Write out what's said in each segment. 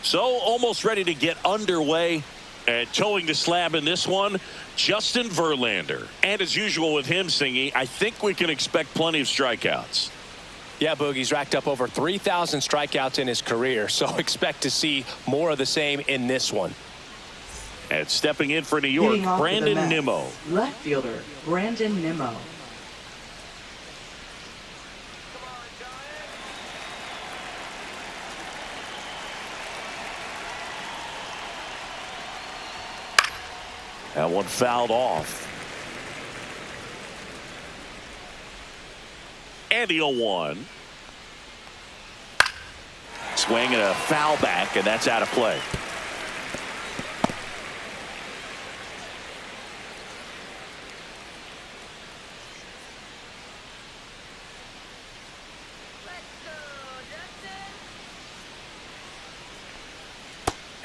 So almost ready to get underway. And towing the slab in this one, Justin Verlander. And as usual with him singing, I think we can expect plenty of strikeouts. Yeah, Boogie's racked up over 3,000 strikeouts in his career, so expect to see more of the same in this one. And stepping in for New York, Brandon Nimmo. Left fielder, Brandon Nimmo. That one fouled off. And the 0-1. Swing and a foul back, and that's out of play.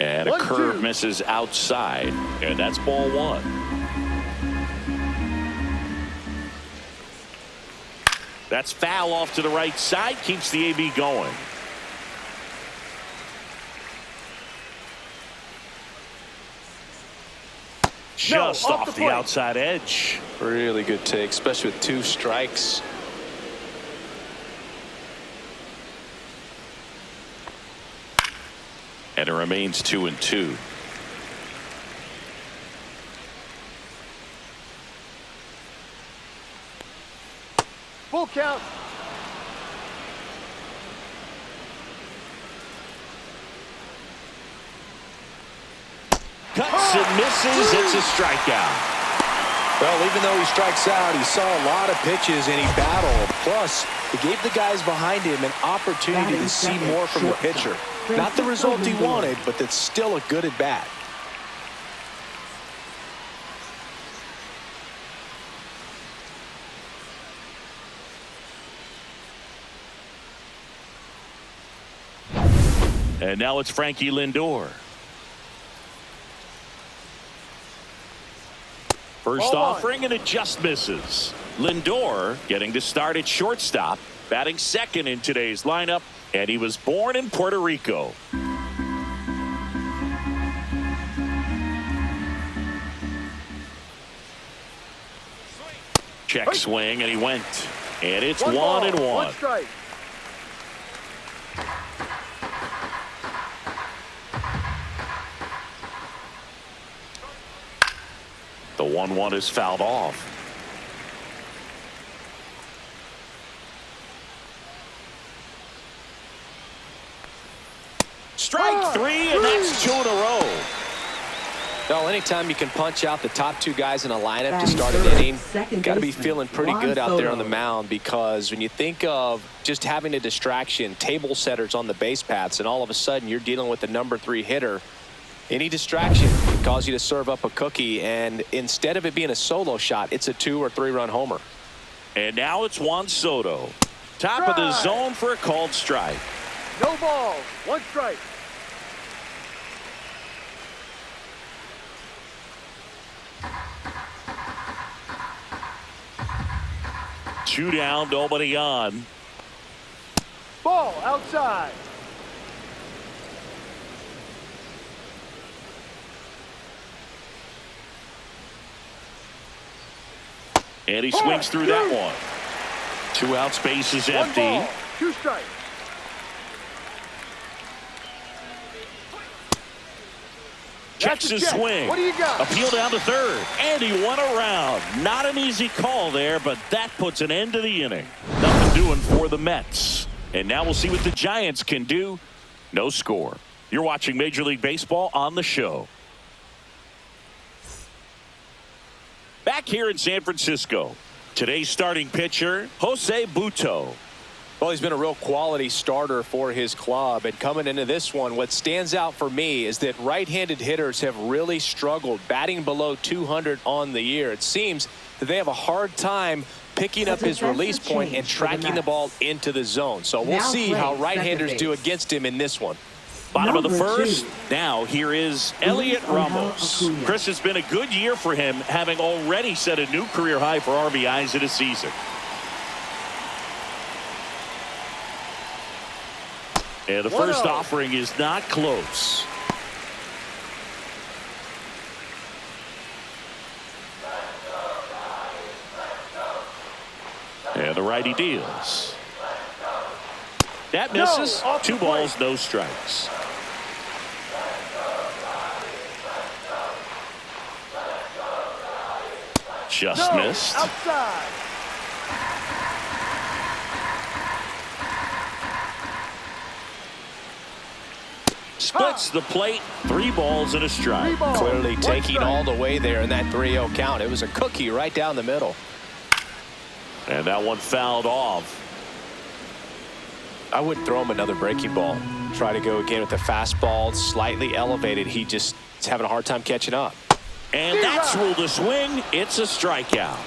And a curve misses outside, and that's ball one. That's foul off to the right side, keeps the AB going. Just off the outside edge. Really good take, especially with 2 strikes. And it remains 2-2. Full count. Cuts and misses. It's a strikeout. Well, even though he strikes out, he saw a lot of pitches and he battled. Plus, it gave the guys behind him an opportunity to see more from the pitcher. Not the result he wanted, but that's still a good at bat. And now it's Frankie Lindor. First offering, and it just misses. Lindor getting to start at shortstop, batting second in today's lineup, and he was born in Puerto Rico. Check swing, and he went. And it's 1-1. One strike. The 1-1 is fouled off. Strike 3, and that's 2 in a row. Well, anytime you can punch out the top 2 guys in a lineup to start an inning, you got to be feeling pretty good out there on the mound, because when you think of just having a distraction, table setters on the base paths, and all of a sudden you're dealing with the number 3 hitter, any distraction can cause you to serve up a cookie, and instead of it being a solo shot, it's a 2 or 3 run homer. And now it's Juan Soto. Top of the zone for a called strike. No ball. One strike. Two down, nobody on. Ball outside. And he swings through that one. 2 outs, base is empty. 1 ball, 2 strikes. Checks his swing. What do you got? Appeal down to third. And he won around. Not an easy call there, but that puts an end to the inning. Nothing doing for the Mets. And now we'll see what the Giants can do. No score. You're watching Major League Baseball on the show. Back here in San Francisco, today's starting pitcher, Jose Butto. Well, he's been a real quality starter for his club, and coming into this one, what stands out for me is that right-handed hitters have really struggled batting below 200 on the year. It seems that they have a hard time picking up his release point and tracking the ball into the zone. So we'll see how right-handers do against him in this one. Bottom of the first. Now here is Elliot Ramos. Chris, it's been a good year for him, having already set a new career high for RBIs in a season. And the first offering is not close. And the righty deals. That misses. No, 2 balls, no strikes. Just missed. Outside. Splits the plate. 3 balls and a strike. 3 balls, Clearly 1 taking strike. all the way there in that 3-0 count. It was a cookie right down the middle. And that one fouled off. I wouldn't throw him another breaking ball. Try to go again with the fastball, slightly elevated. He just is having a hard time catching up. And that's ruled a swing. It's a strikeout.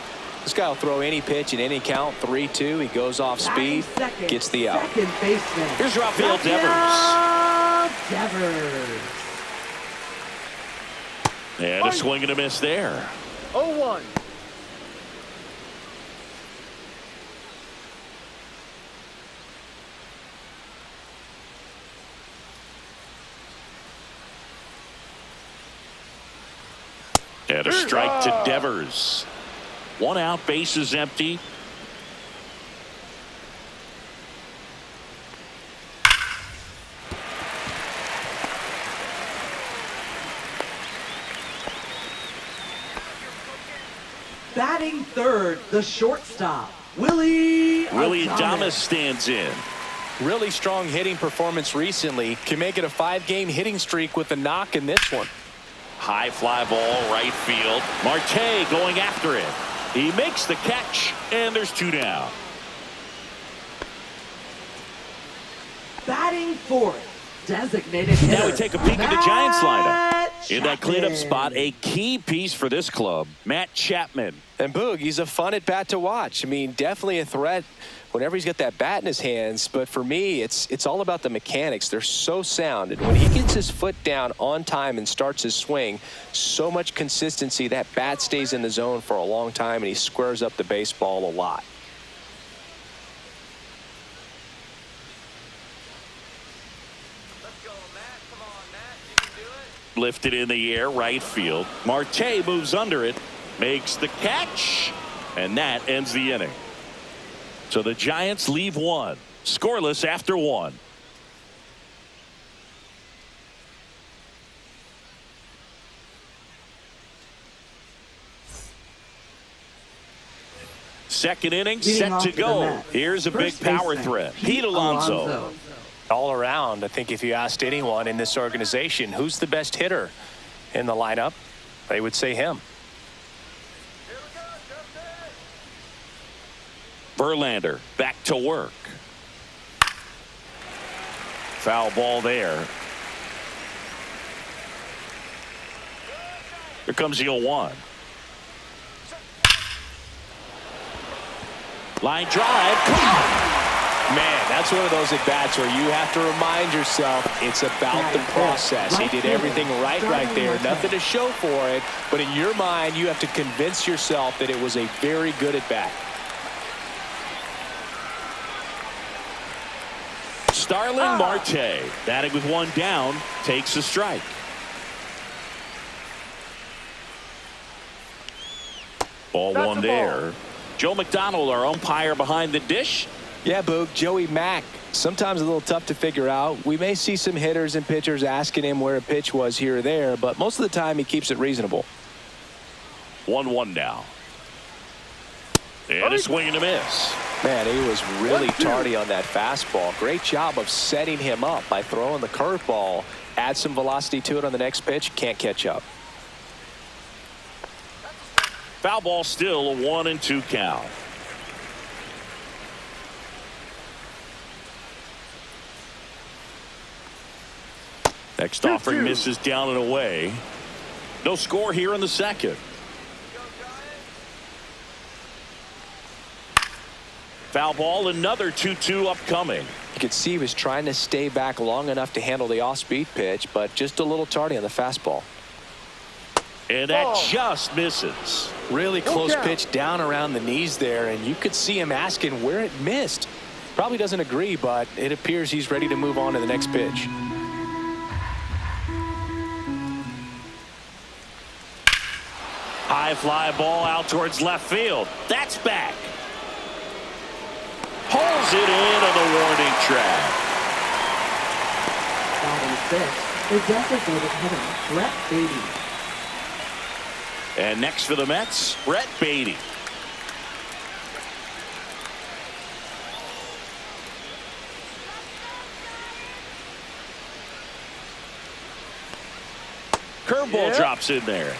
This guy will throw any pitch in any count. 3-2. He goes off speed, gets the out. Second baseman. Here's Rafael Devers. And a swing and a miss there. 0-1. And a strike to Devers. 1 out, bases empty. Batting third, the shortstop, Willie Adames stands in. Really strong hitting performance recently. Can make it a 5-game hitting streak with a knock in this one. High fly ball, right field. Marte going after it. He makes the catch, and there's 2 down. Batting fourth, designated hitter. Now we take a peek at the Giants lineup. Matt In that cleanup Chapman. spot, a key piece for this club, Matt Chapman. And Boog, he's a fun at bat to watch. I mean, definitely a threat whenever he's got that bat in his hands. But for me, it's all about the mechanics. They're so sound. And when he gets his foot down on time and starts his swing, so much consistency, that bat stays in the zone for a long time, and he squares up the baseball a lot. Lifted in the air, right field. Marte moves under it, makes the catch, and that ends the inning. So the Giants leave 1, scoreless after 1. Second inning Leading set off to for the go. Mets, Here's a big first power baseman, threat. Pete Alonso. All around, I think if you asked anyone in this organization who's the best hitter in the lineup, they would say him. Verlander back to work. Foul ball there. Here comes the 0-1. Line drive. Man, that's one of those at-bats where you have to remind yourself it's about the process. He did everything right there. Nothing to show for it. But in your mind, you have to convince yourself that it was a very good at-bat. Starling Marte, batting with 1 down, takes a strike. Ball That's 1 a there. ball. Joe McDonald, our umpire behind the dish. Yeah, Boog, Joey Mack, sometimes a little tough to figure out. We may see some hitters and pitchers asking him where a pitch was here or there, but most of the time he keeps it reasonable. 1-1 now. And a swing and a miss. Man, he was really 1-2. tardy on that fastball. Great job of setting him up by throwing the curveball. Add some velocity to it on the next pitch. Can't catch up. Foul ball, still a 1-2 count. Next offering misses down and away. No score here in the second. Foul ball, another 2-2 upcoming. You could see he was trying to stay back long enough to handle the off-speed pitch, but just a little tardy on the fastball. And that just misses. Really close pitch down around the knees there, and you could see him asking where it missed. Probably doesn't agree, but it appears he's ready to move on to the next pitch. High fly ball out towards left field. That's back. Pulls it in on the warning track. Batting sixth, the designated hitter, Brett Beatty. And next for the Mets, Brett Beatty. Curveball drops in there.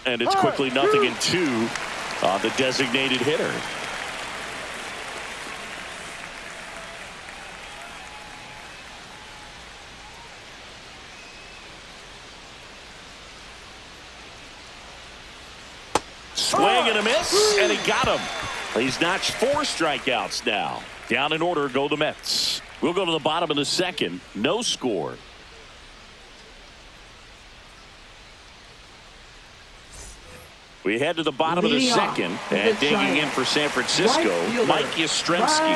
And it's quickly 0-2 on the designated hitter. Swing and a miss, and he got him. He's notched 4 strikeouts now. Down in order go the Mets. We'll go to the bottom of the second. No score. We head to the bottom of the second, and digging in for San Francisco, Mike Yastrzemski.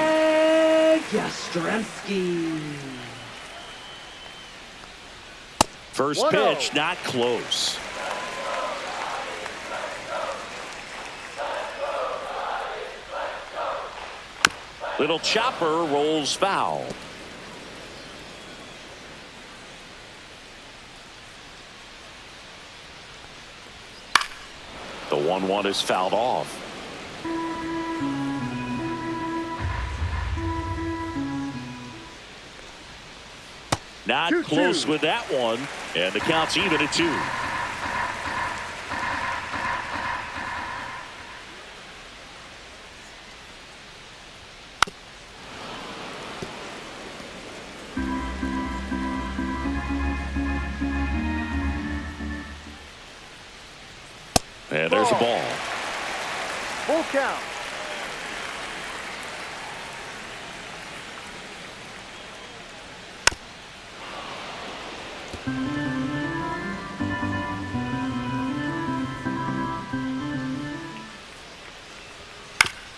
First pitch, not close. Little chopper rolls foul. The 1-1 is fouled off. Not close with that one, and the count's even at 2. And there's a ball. Full count.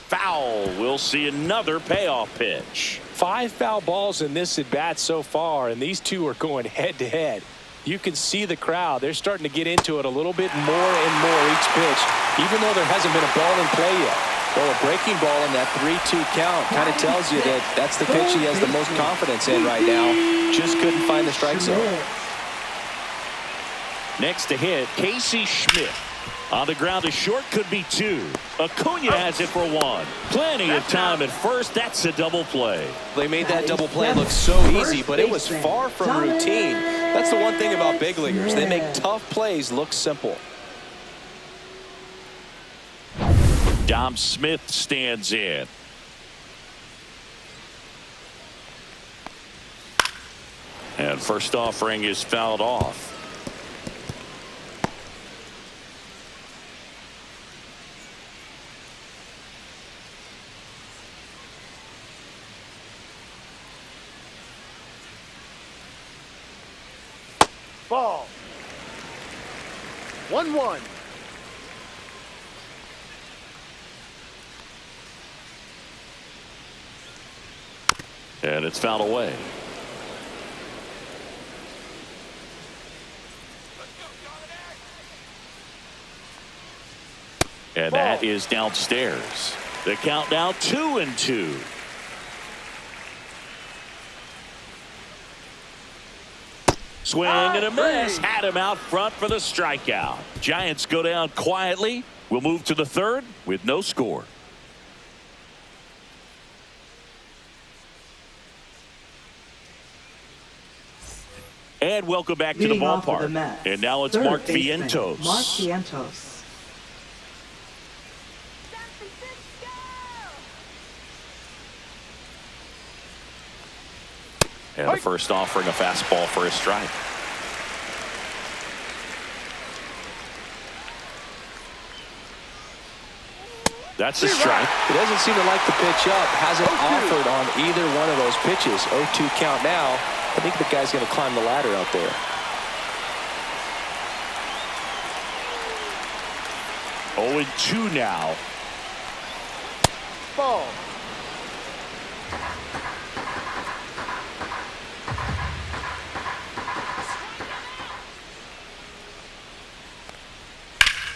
Foul. We'll see another payoff pitch. 5 foul balls in this at bat so far, and these two are going head to head. You can see the crowd. They're starting to get into it a little bit more and more each pitch, even though there hasn't been a ball in play yet. Well, a breaking ball in that 3-2 count kind of tells you that that's the pitch he has the most confidence in right now. Just couldn't find the strike zone. Next to hit, Casey Schmidt. On the ground to short, could be 2. Acuna has it for 1. Plenty of time at first. That's a double play. They made that double play look so easy, but it was far from routine. That's the one thing about big leaguers. They make tough plays look simple. Dom Smith stands in. And first offering is fouled off. Ball. 1-1. And it's fouled away. And that is downstairs. The count now 2-2. Swing and a miss. Had him out front for the strikeout. Giants go down quietly. We'll move to the third with no score. And welcome back to the ballpark. And now it's Mark Vientos. Mark Vientos. And the first offering, a fastball for a strike. That's a strike. He doesn't seem to like the pitch up. Hasn't offered on either one of those pitches. 0-2 count now. I think the guy's going to climb the ladder out there. 0-2 now. Ball.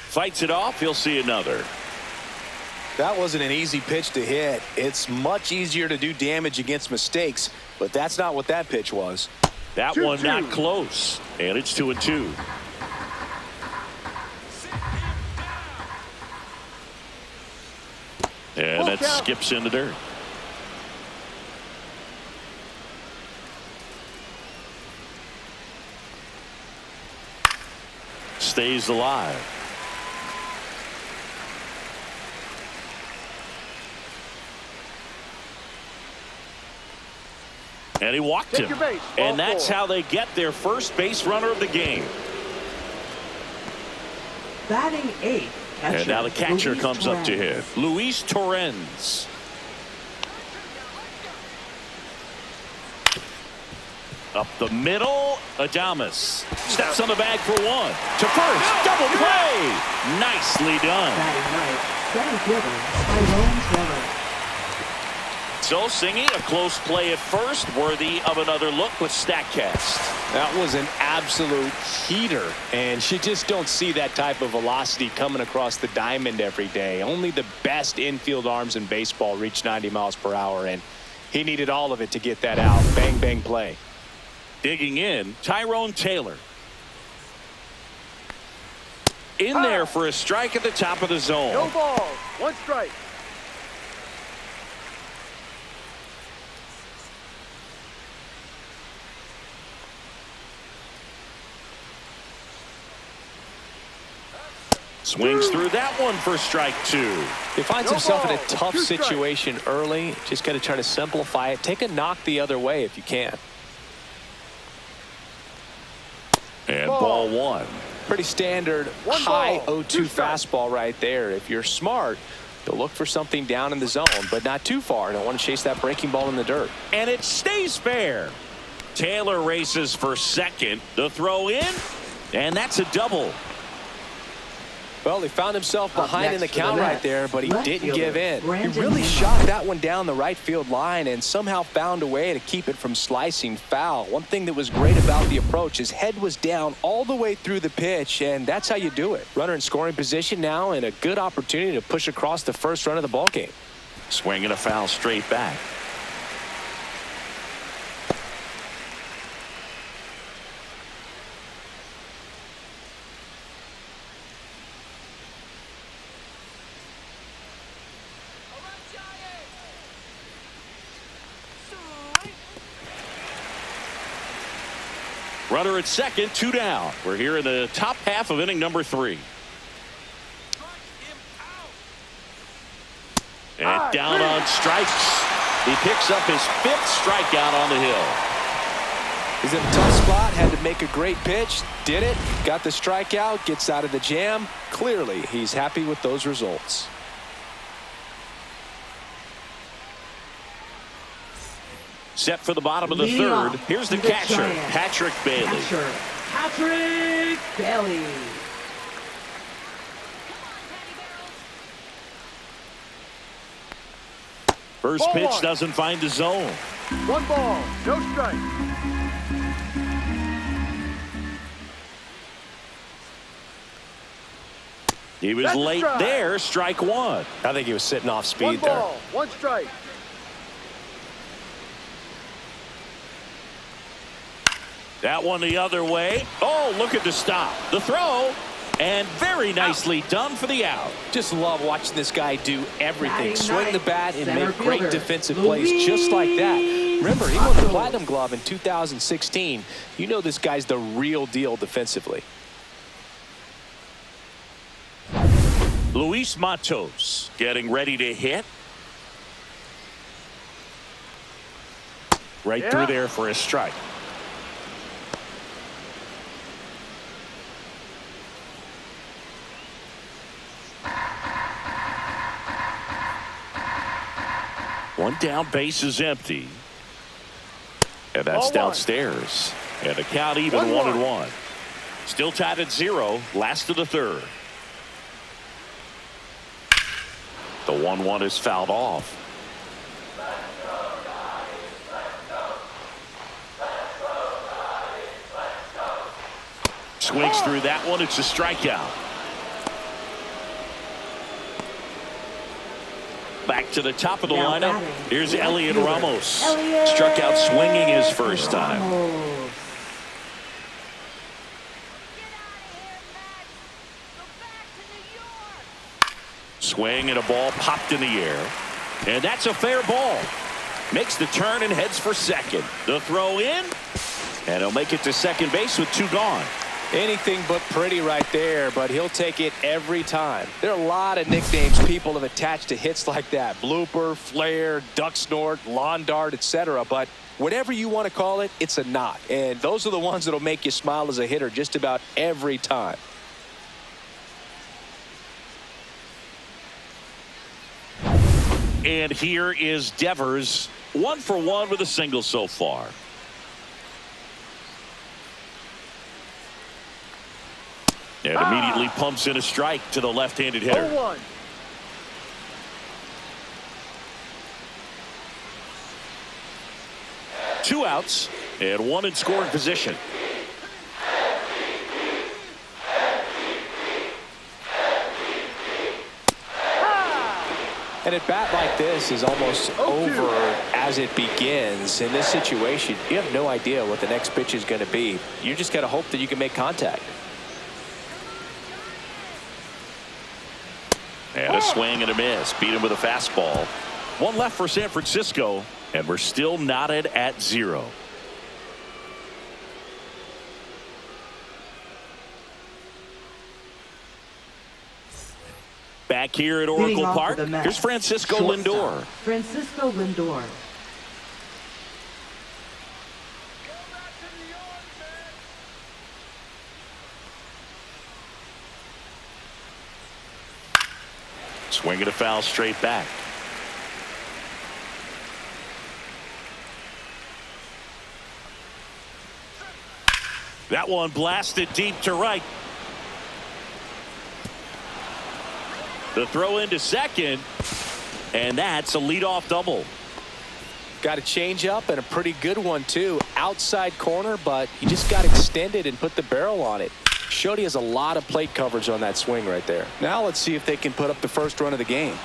Fights it off. He'll see another. That wasn't an easy pitch to hit. It's much easier to do damage against mistakes, but that's not what that pitch was. That 2-2. one not close, and it's 2-2. And that skips in the dirt. Stays alive. And he walked him. And that's how they get their first base runner of the game. Batting 8th. And now the catcher Luis comes up to Torrens. hit. Luis Torrens. Up the middle, Adames steps on the bag for one. To first, double play. Nicely done. Batting right, center fielder Tyrone Taylor. So, Singy, a close play at first, worthy of another look with StatCast. That was an absolute heater, and you just don't see that type of velocity coming across the diamond every day. Only the best infield arms in baseball reach 90 miles per hour, and he needed all of it to get that out. Bang, bang play. Digging in, Tyrone Taylor. In there for a strike at the top of the zone. No balls. One strike. Swings through that one for strike 2. He finds No himself in a ball. tough 2 strikes. situation early. Just got to try to simplify it. Take a knock the other way if you can. And ball 1. Pretty standard One high ball, 0-2 2 strikes. fastball right there. If you're smart, you'll look for something down in the zone, but not too far. Don't want to chase that breaking ball in the dirt. And it stays fair. Taylor races for second. The throw in, and that's a double. Well, he found himself Up behind in the next for the count right Mets, there, but he left didn't fielder give in. He Brandon really Nimmo. shot that one down the right field line and somehow found a way to keep it from slicing foul. One thing that was great about the approach, his head was down all the way through the pitch, and that's how you do it. Runner in scoring position now, and a good opportunity to push across the first run of the ballgame. Swinging a foul straight back. Runner at second, 2 down. We're here in the top half of inning number 3. And down on strikes. He picks up his 5th strikeout on the hill. He's in a tough spot, had to make a great pitch, did it, got the strikeout, gets out of the jam. Clearly, he's happy with those results. Set for the bottom of the Leading 3rd. off Here's the the catcher, Giants. Patrick Bailey. Catcher, Patrick Bailey. First Ball pitch 1. doesn't find the zone. 1 ball. No strike. He was That's a late strike. there, strike 1. I think he was sitting off 1 speed there. ball. 1 strike. That one the other way. Oh, look at the stop. The throw. And very nicely done for the out. Just love watching this guy do everything. Batting Swing the ninth, bat and center make great fielder, defensive plays just like that. Remember, he won the Platinum Glove in 2016. You know this guy's the real deal defensively. Luis Matos getting ready to hit. Right through there for a strike. One down, base is empty. And that's Ball 1. downstairs. And the count even 1-1. Still tied at 0, last of the 3rd. The 1-1 is fouled off. Swings through that one. It's a strikeout. Back to the top of the lineup. Here's Elliot Ramos. Struck out swinging his first time. Swing and a ball popped in the air. And that's a fair ball. Makes the turn and heads for second. The throw in. And he'll make it to second base with 2 gone. Anything but pretty right there, but he'll take it every time. There are a lot of nicknames people have attached to hits like that. Blooper, flare, duck snort, lawn dart, etc. But whatever you want to call it, it's a knock. And those are the ones that'll make you smile as a hitter just about every time. And here is Devers, 1 for 1 with a single so far. And immediately pumps in a strike to the left-handed hitter. 0-1. Two outs and 1 in scoring position. And at bat like this is almost over as it begins. In this situation, you have no idea what the next pitch is going to be. You just got to hope that you can make contact. And a swing and a miss. Beat him with a fastball. 1 left for San Francisco, and we're still knotted at 0. Back here at Oracle Park, here's Francisco Lindor. Francisco Lindor. Swinging a foul straight back. That one blasted deep to right. The throw into second, and that's a leadoff double. Got a change up and a pretty good one too. Outside corner, but he just got extended and put the barrel on it. Showed he has a lot of plate coverage on that swing right there. Now let's see if they can put up the first run of the game.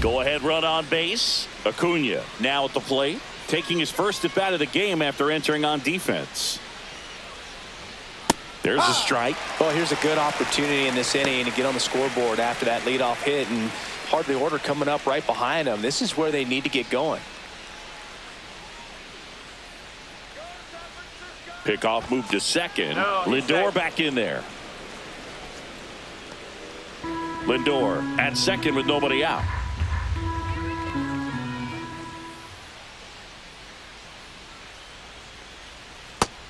Go ahead run on base. Acuna now at the plate, taking his first at bat of the game after entering on defense. There's a strike. Well, here's a good opportunity in this inning to get on the scoreboard after that leadoff hit, and hardly order coming up right behind them. This is where they need to get going. Pickoff move to second. Lindor back in there. Lindor at second with nobody out.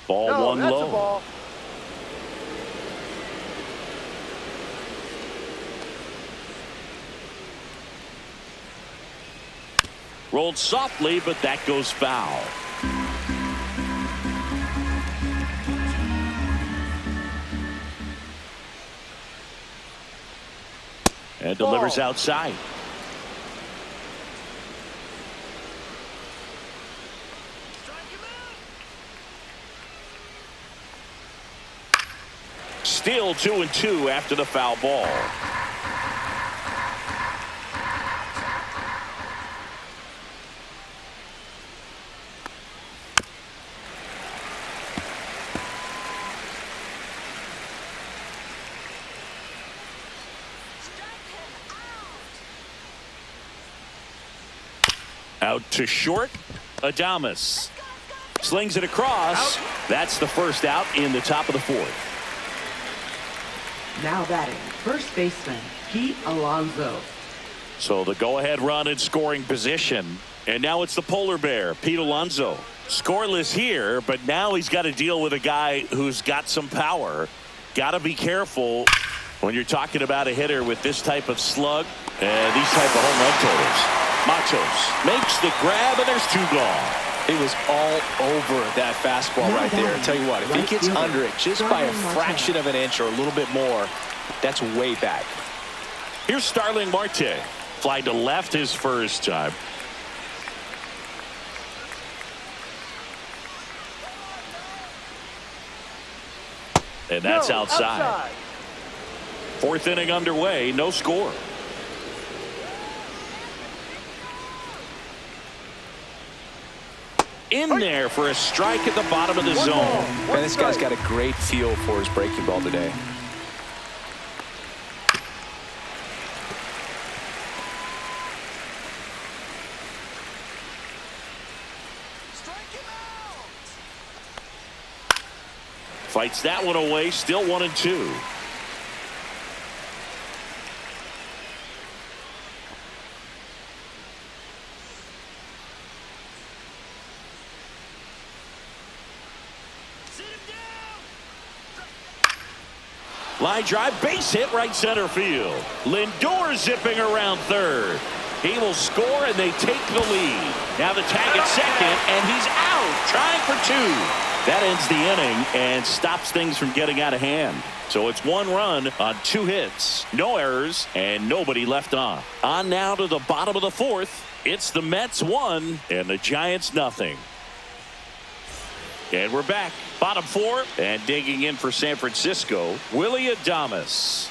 Ball 1 low. Ball. Rolled softly, but that goes foul. And delivers outside. Still 2-2 after the foul ball. Out to short. Adames slings it across. That's the first out in the top of the 4th. Now batting, first baseman, Pete Alonso. So the go-ahead run in scoring position. And now it's the polar bear, Pete Alonso. Scoreless here, but now he's got to deal with a guy who's got some power. Got to be careful when you're talking about a hitter with this type of slug and these type of home run totals. Matos makes the grab, and there's 2 gone. It was all over that fastball right there. I tell you what, if he gets under it just by a fraction of an inch or a little bit more, That's way back. Here's Starling Marte. Fly to left his first time. And that's outside. Fourth inning underway, no score. In there for a strike at the bottom of the zone. Man, this guy's got a great feel for his breaking ball today. Fights that one away, still 1-2. Line drive, base hit, right center field. Lindor zipping around third. He will score, and they take the lead. Now the tag at second, and he's out, trying for two. That ends the inning and stops things from getting out of hand. So it's 1 run on 2 hits, no errors, and nobody left on. On now to the bottom of the fourth. It's the Mets 1 and the Giants nothing. And we're back. Bottom 4, and digging in for San Francisco, Willie Adames.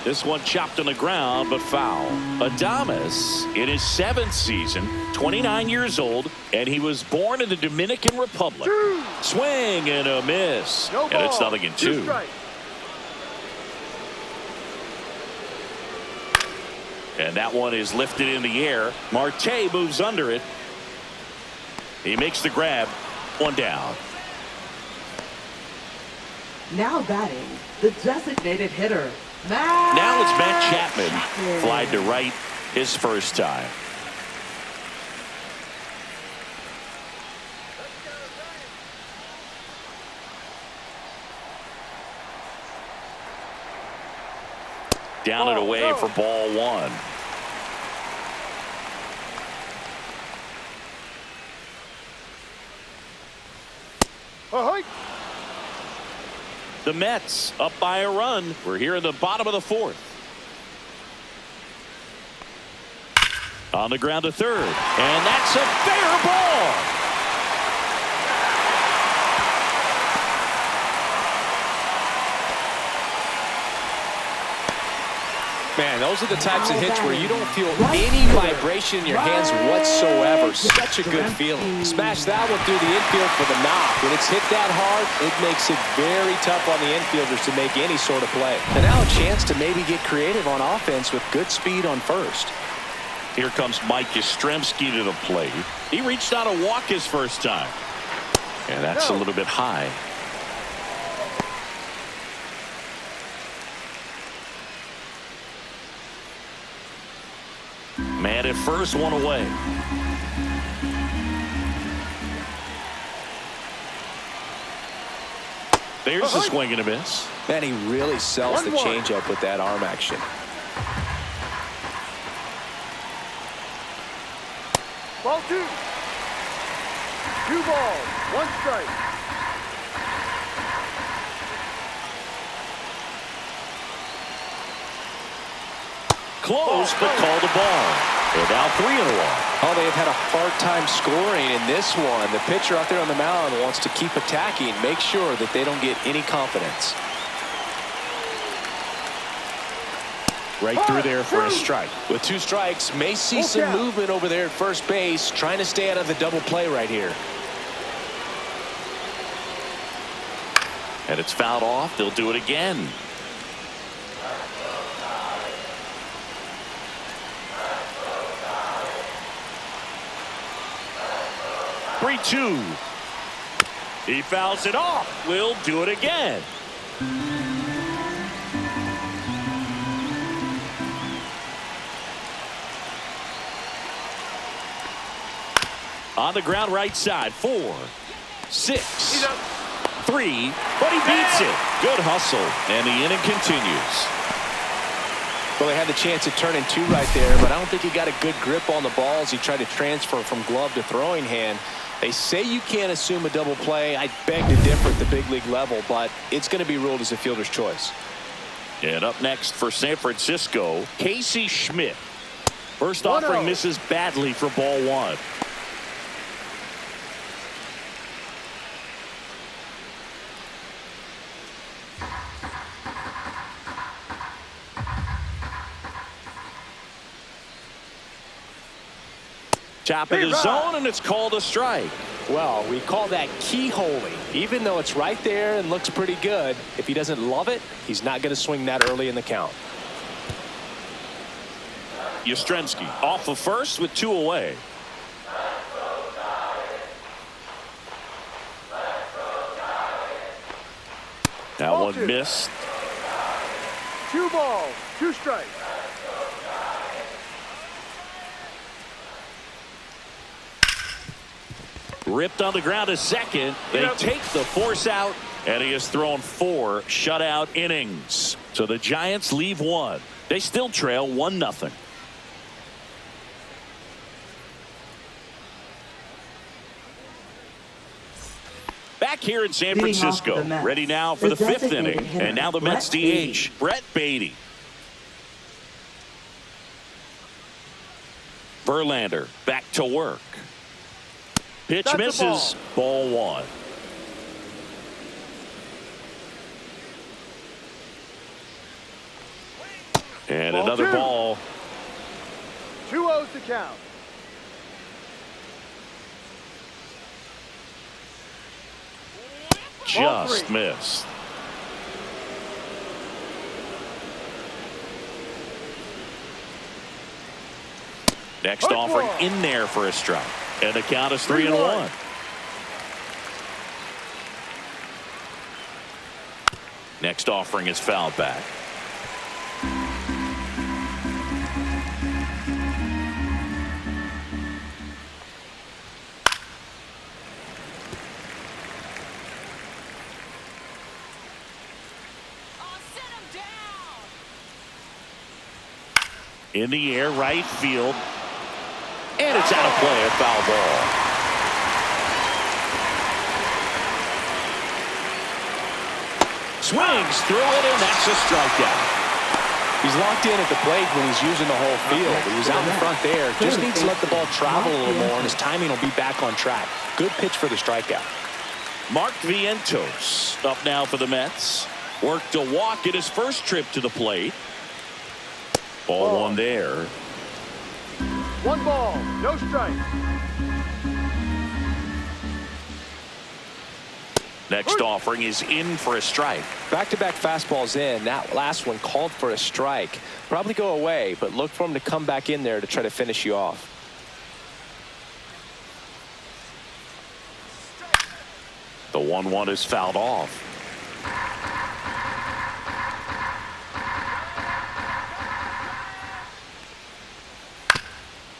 This one chopped on the ground, but foul. Adames, in his 7th season, 29 years old, and he was born in the Dominican Republic. Swing and a miss. No and ball. it's 0-2. And that one is lifted in the air. Marte moves under it. He makes the grab. 1 down. Now batting, the designated hitter. Now it's Matt Chapman. Flied to right his first time. Down and away for ball 1. The Mets up by a run. We're here in the bottom of the 4th. On the ground to third. And that's a fair ball. Man, those are the types of hits where you don't feel any vibration in your hands whatsoever. Such a good feeling. Smash that one through the infield for the knock. When it's hit that hard, it makes it very tough on the infielders to make any sort of play. And now a chance to maybe get creative on offense with good speed on first. Here comes Mike Yastrzemski to the plate. He reached out a walk his first time. And that's a little bit high. Man at first, 1 away. There's the swing and a miss. Man, he really sells the changeup with that arm action. Ball 2. 2 balls, 1 strike. Close, but called a ball. They're now 3-1. Oh, they have had a hard time scoring in this one. The pitcher out there on the mound wants to keep attacking, make sure that they don't get any confidence. Right through there for a strike. With 2 strikes, may see some movement over there at first base, trying to stay out of the double play right here. And it's fouled off. They'll do it again. Two. He fouls it off. We'll do it again. On the ground right side. 4, 6, 3, but he beats it. Good hustle, and the inning continues. Well, they had the chance to turn in 2 right there, but I don't think he got a good grip on the balls. He tried to transfer from glove to throwing hand. They say you can't assume a double play. I beg to differ at the big league level, but it's going to be ruled as a fielder's choice. And up next for San Francisco, Casey Schmidt. First offering misses badly for ball one. Top of the zone, and it's called a strike. Well, we call that keyholing. Even though it's right there and looks pretty good, if he doesn't love it, he's not going to swing that early in the count. Yastrzemski off of first with 2 away. That one missed. 2 balls, 2 strikes. Ripped on the ground to second. They take the force out, and he has thrown 4 shutout innings. So the Giants leave 1. They still trail 1-0. Back here in San Francisco, ready now for the 5th inning. And now the Mets DH, Brett Beatty. Verlander back to work. Pitch misses, ball 1. And another ball. 2-0 to count. Just missed. Next offering in there for a strike. And the count is 3-1. Next offering is fouled back. In the air, right field. And it's out of play, a foul ball. Swings through it, and that's a strikeout. He's locked in at the plate when he's using the whole field. He was out in front there. Just needs to let the ball travel a little more, and his timing will be back on track. Good pitch for the strikeout. Mark Vientos up now for the Mets. Worked a walk at his first trip to the plate. Ball 1 there. 1 ball, no strike. Next offering is in for a strike. Back-to-back fastballs in. That last one called for a strike. Probably go away, but look for him to come back in there to try to finish you off. The 1-1 is fouled off.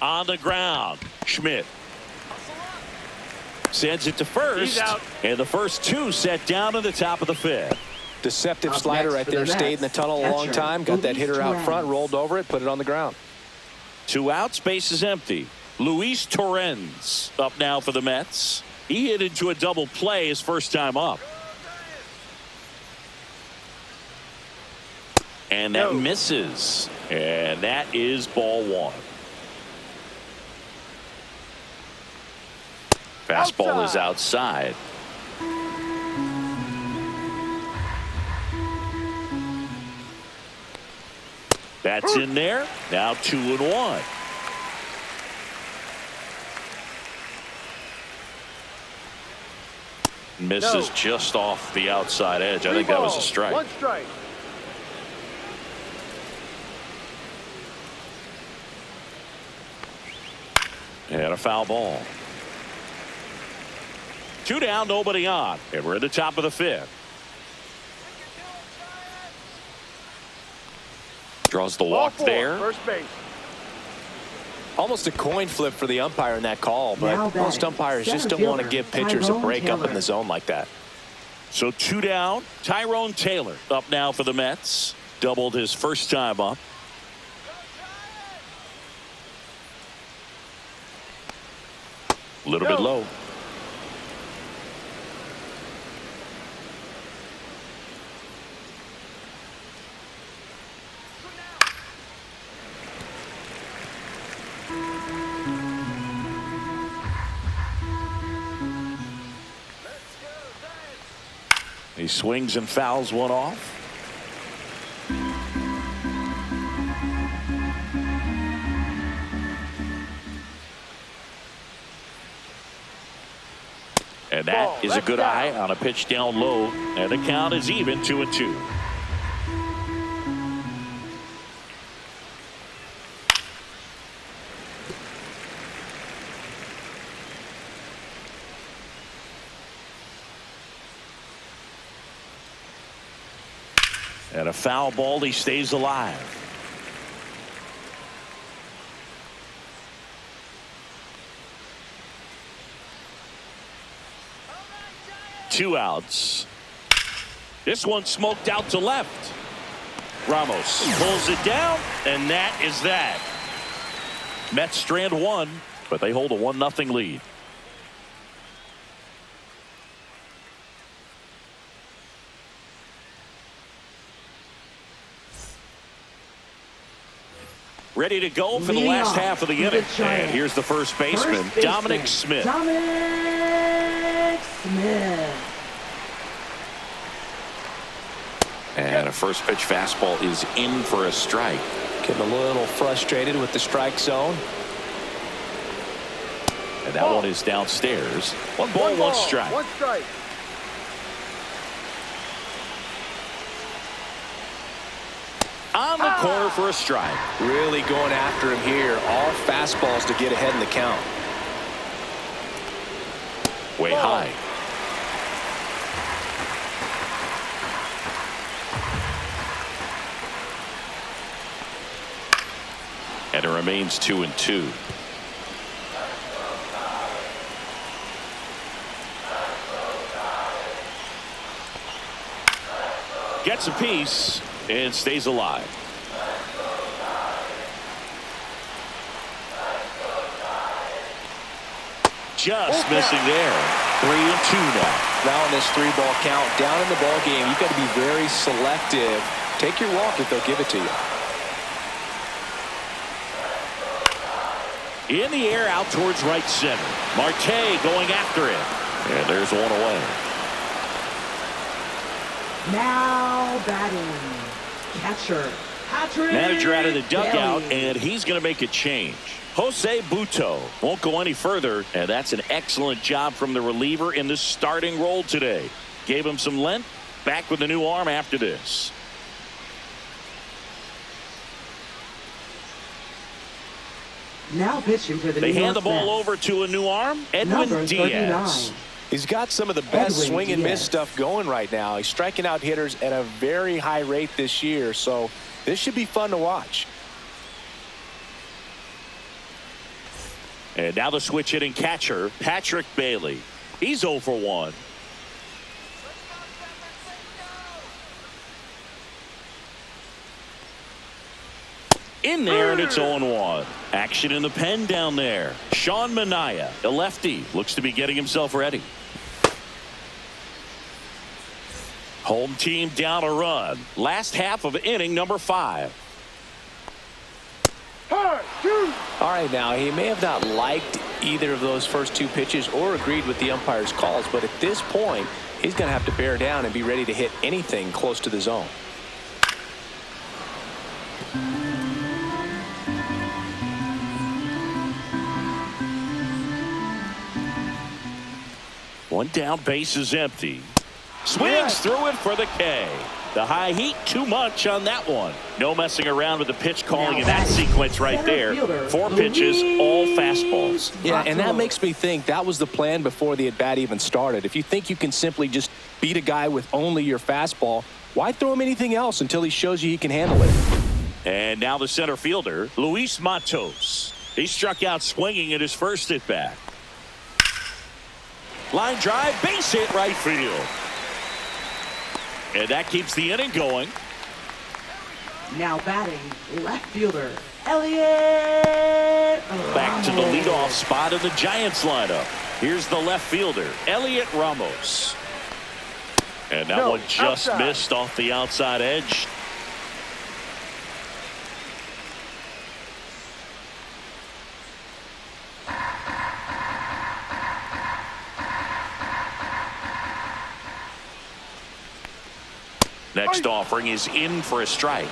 On the ground, Schmidt sends it to first, and the first 2 set down in the top of the 5th. Deceptive slider right there. Stayed in the tunnel a long time. Got that hitter out front, rolled over it, put it on the ground. 2 outs, base is empty. Luis Torrens up now for the Mets. He hit into a double play his first time up. And that misses. And that is ball 1. Fastball is outside. That's in there. Now 2-1. Misses just off the outside edge. I think that was a strike. 1 strike. And a foul ball. 2 down, nobody on. And we're at the top of the 5th. Draws the walk there. First base. Almost a coin flip for the umpire in that call, but most umpires just don't want to give pitchers a break up in the zone like that. So 2 down. Tyrone Taylor up now for the Mets. Doubled his first time up. A little bit low. He swings and fouls one off. And that is a good eye on a pitch down low. And the count is even 2-2. And a foul ball, he stays alive. Two outs. This one smoked out to left. Ramos pulls it down, and that is that. Mets strand one, but they hold a 1-0 lead. Ready to go for the last half of the inning. And here's the first baseman, Dominic Smith. Dominic Smith. And a first pitch fastball is in for a strike. Getting a little frustrated with the strike zone. And that one is downstairs. One ball, one strike. One strike. On the corner for a strike. Really going after him here. All fastballs to get ahead in the count. Way high. And it remains 2-2. Gets a piece and stays alive. Just missing there. 3-2 now. Now in this 3-ball count, down in the ball game, you've got to be very selective. Take your walk if they'll give it to you. In the air out towards right center. Marte going after it. And there's one away. Now batting. Catcher. Patrick Manager out of the dugout, Bailey. and he's going to make a change. Jose Buto won't go any further, and that's an excellent job from the reliever in the starting role today. Gave him some length. Back with a new arm after this. Now pitching for the They New hand the York ball Mets. over to a new arm. Edwin Number Diaz. 39. He's got some of the best Edwin swing and miss Diaz. stuff going right now. He's striking out hitters at a very high rate this year, so this should be fun to watch. And now the switch hitting catcher, Patrick Bailey. He's 0 for 1. In there, and it's 0-1. Action in the pen down there. Sean Manaea, a lefty, looks to be getting himself ready. Home team down a run. Last half of inning number 5. All right, now he may have not liked either of those first two pitches or agreed with the umpire's calls, but at this point, he's going to have to bear down and be ready to hit anything close to the zone. One down, base is empty. Swings through it for the K. The high heat, too much on that one. No messing around with the pitch calling in that sequence right there. 4 pitches, all fastballs. Yeah, and that makes me think that was the plan before the at-bat even started. If you think you can simply just beat a guy with only your fastball, why throw him anything else until he shows you he can handle it? And now the center fielder, Luis Matos. He struck out swinging in his first at-bat. Line drive, base hit right field. And that keeps the inning going. Now batting, left fielder, Elliot Back to the Ramos. leadoff spot in the Giants lineup. Here's the left fielder, Elliot Ramos. And that one just missed off the outside edge. Next offering is in for a strike.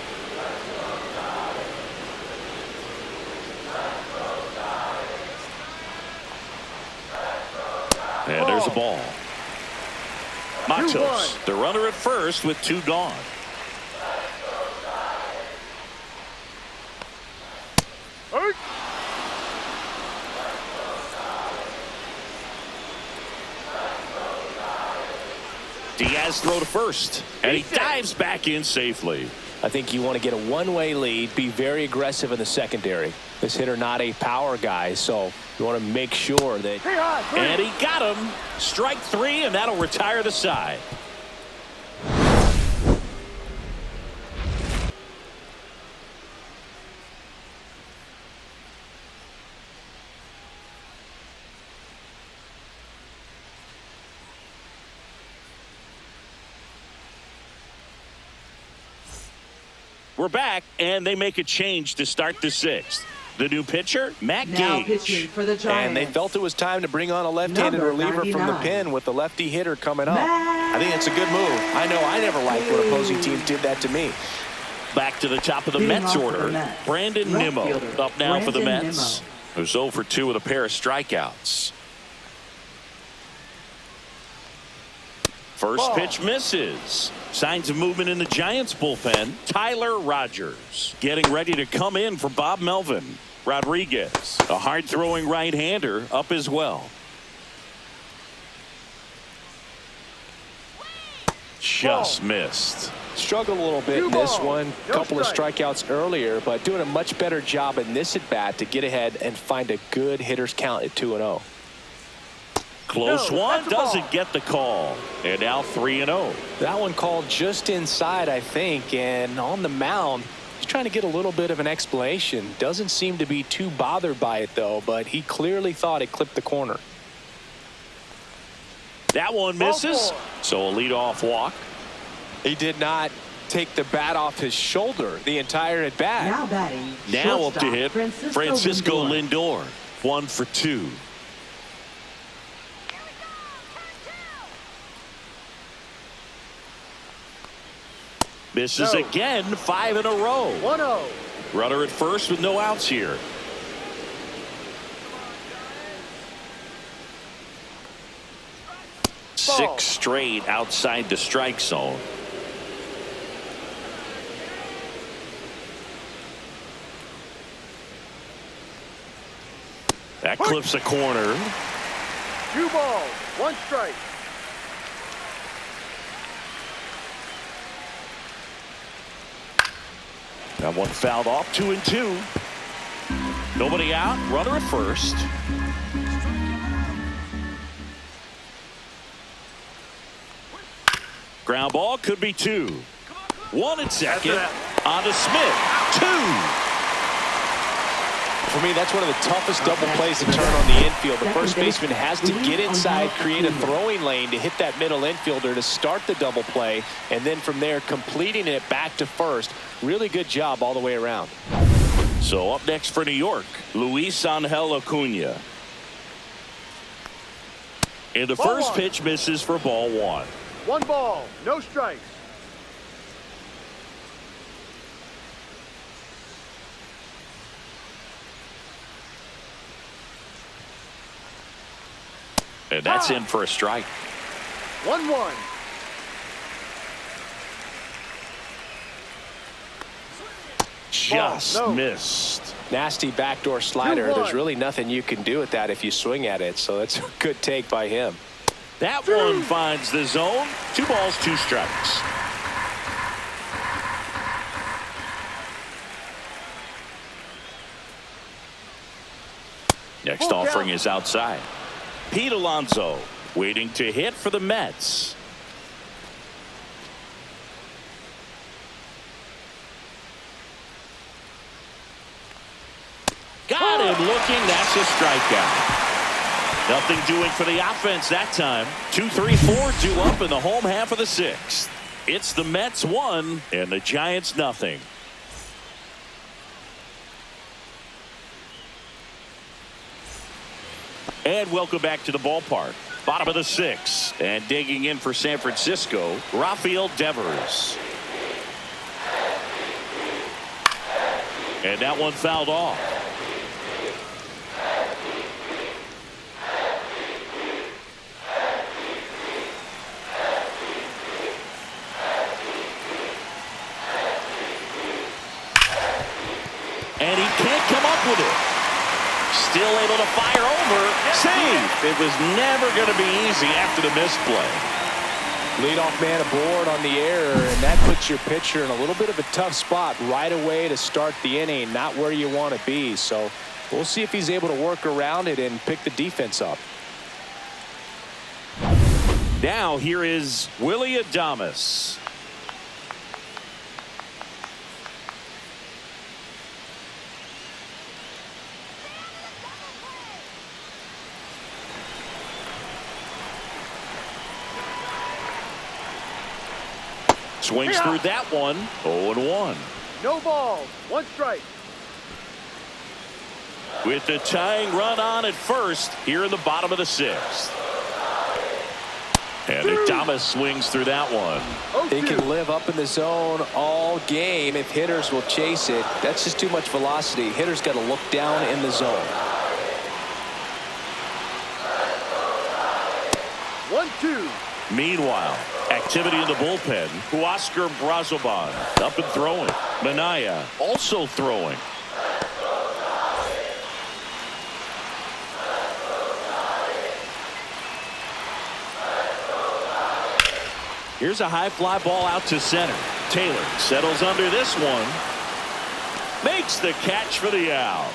And there's a ball. Matos, the runner at first with 2 gone. Diaz throw to first, and he dives back in safely. I think you want to get a one-way lead, be very aggressive in the secondary. This hitter not a power guy, so you want to make sure that. And he got him. Strike 3, and that'll retire the side. We're back, and they make a change to start the 6th. The new pitcher, Matt Now Gage. pitching for the Giants. And they felt it was time to bring on a left-handed Number reliever from the 99. pen with the lefty hitter coming up. I think it's a good move. I know I never liked when opposing teams did that to me. Back to the top of the Leading Mets off for order. the Mets, Brandon left Nimmo fielder, up now for the Brandon Mets. Nimmo. Who's 0 for 2 with a pair of strikeouts. First pitch misses. Signs of movement in the Giants bullpen. Tyler Rogers getting ready to come in for Bob Melvin. Rodriguez, a hard-throwing right-hander, up as well. Just missed. Struggled a little bit in this one. Couple of strikeouts earlier, but doing a much better job in this at-bat to get ahead and find a good hitter's count at 2-0. Close one, doesn't get the call. And now 3-0. That one called just inside, I think, and on the mound, he's trying to get a little bit of an explanation. Doesn't seem to be too bothered by it, though, but he clearly thought it clipped the corner. That one misses, so a leadoff walk. He did not take the bat off his shoulder the entire at-bat. Now batting. Now up to shortstop, hit Francisco Lindor. 1 for 2. Misses again, 5 in a row. 1-0. Runner at first with no outs here. Ball. 6 straight outside the strike zone. That clips a corner. 2 balls, 1 strike. That one fouled off. 2-2. Nobody out. Runner at first. Ground ball could be 2. 1 at second. On to Smith. 2. For me, that's one of the toughest double plays to turn on the infield. The first baseman has to get inside, create a throwing lane to hit that middle infielder to start the double play, and then from there completing it back to first. Really good job all the way around. So up next for New York, Luis Angel Acuna. And the first pitch misses for ball 1. 1 ball, no strikes. And that's in for a strike. 1-1. Just missed. Nasty backdoor slider. 2-1. There's really nothing you can do with that if you swing at it, so that's a good take by him. That one finds the zone. 2 balls, 2 strikes. Next offering is outside. Pete Alonso waiting to hit for the Mets. Got him looking. That's a strikeout. Nothing doing for the offense that time. 2-3-4 due up in the home half of the 6th. It's the Mets 1 and the Giants nothing. And welcome back to the ballpark. Bottom of the 6th, and digging in for San Francisco, Rafael Devers. And that one fouled off. And he can't come up with it. Still able to fire over. Save. It was never going to be easy after the misplay. Leadoff man aboard on the error, and that puts your pitcher in a little bit of a tough spot right away to start the inning, not where you want to be. So we'll see if he's able to work around it and pick the defense up. Now here is Willie Adames. Swings through that one. 0-1. No balls. 1 strike. With the tying run on at first here in the bottom of the 6th. And Adames swings through that one. They can live up in the zone all game if hitters will chase it. That's just too much velocity. Hitters got to look down in the zone. 1-2. Meanwhile, activity in the bullpen. Huascar Brazoban up and throwing. Minaya also throwing. Here's a high fly ball out to center. Taylor settles under this one. Makes the catch for the out.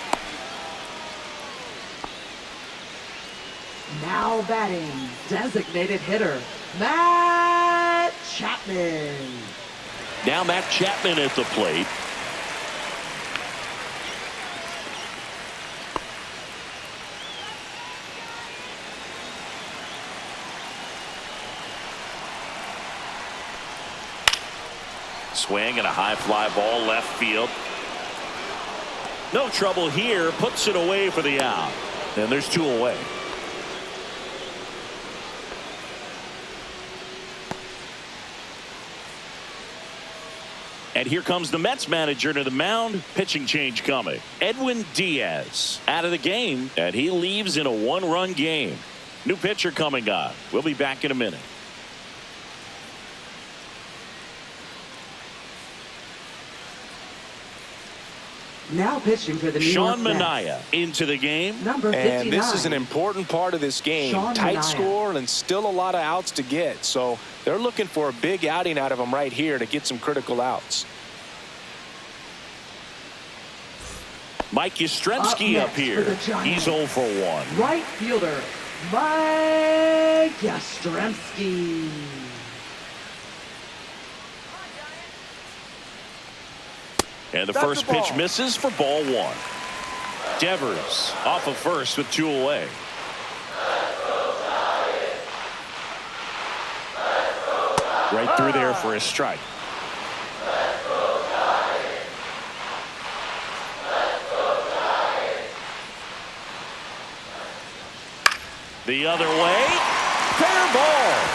Now batting, designated hitter, Matt Chapman. Now Matt Chapman at the plate. Swing and a high fly ball left field. No trouble here. Puts it away for the out. And there's 2 away. And here comes the Mets manager to the mound. Pitching change coming. Edwin Diaz out of the game, and he leaves in a 1-run game. New pitcher coming on. We'll be back in a minute. Now pitching for the New Sean York Mets. Minaya into the game. Number 59. And this is an important part of this game. Sean Tight Minaya. score and still a lot of outs to get. So they're looking for a big outing out of him right here to get some critical outs. Mike Yastrzemski up here. He's 0 for 1. Right fielder, Mike Yastrzemski. And the first pitch misses for ball 1. Devers off of first with 2 away. Right through there for a strike. The other way. Fair ball.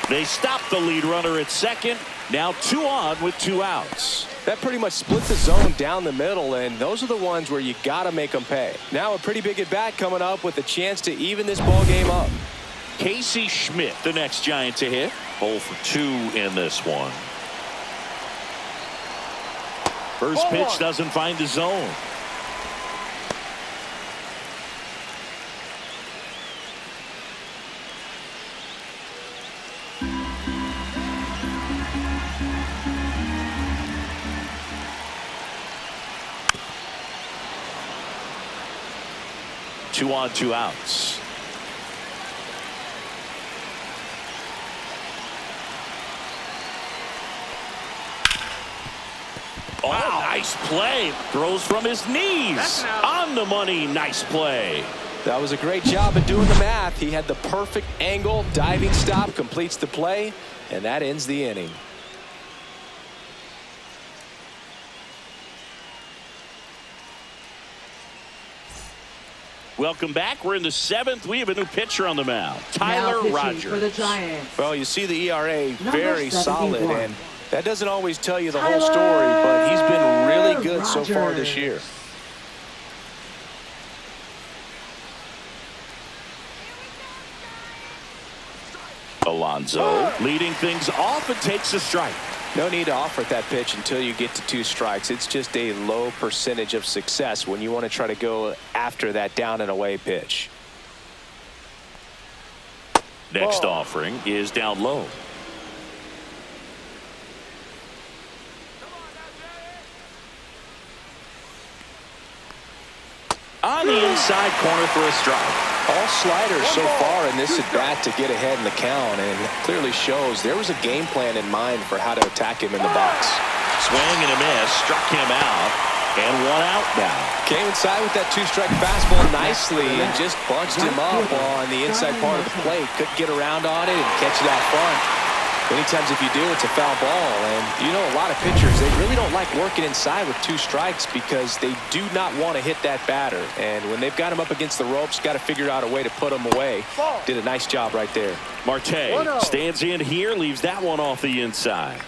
They stop the lead runner at second. Now 2 on with 2 outs. That pretty much split the zone down the middle, and those are the ones where you got to make them pay. Now a pretty big at bat coming up with a chance to even this ball game up. Casey Schmidt, the next Giant to hit. 0 for 2 in this one. First pitch doesn't find the zone. Two on, 2 outs. Oh, wow. Nice play. Throws from his knees. On the money. Nice play. That was a great job of doing the math. He had the perfect angle. Diving stop completes the play, and that ends the inning. Welcome back. We're in the 7th. We have a new pitcher on the mound. Now Tyler pitching Rogers. for the Giants. Well, you see the ERA very solid, and That doesn't always tell you the whole story, but he's been really good so far this year. Alonso leading things off and takes a strike. No need to offer at that pitch until you get to 2 strikes. It's just a low percentage of success when you want to try to go after that down and away pitch. Next offering is down low. On the inside corner for a strike. All sliders so far in this at-bat to get ahead in the count, and clearly shows there was a game plan in mind for how to attack him in the box. Swing and a miss, struck him out, and 1 out now. Came inside with that 2-strike fastball nicely and just bunched him up on the inside part of the plate. Couldn't get around on it and catch it out front. Many times if you do, it's a foul ball. And you know, a lot of pitchers, they really don't like working inside with 2 strikes because they do not want to hit that batter. And when they've got him up against the ropes, got to figure out a way to put him away. Did a nice job right there. Marte stands in here, leaves that one off the inside.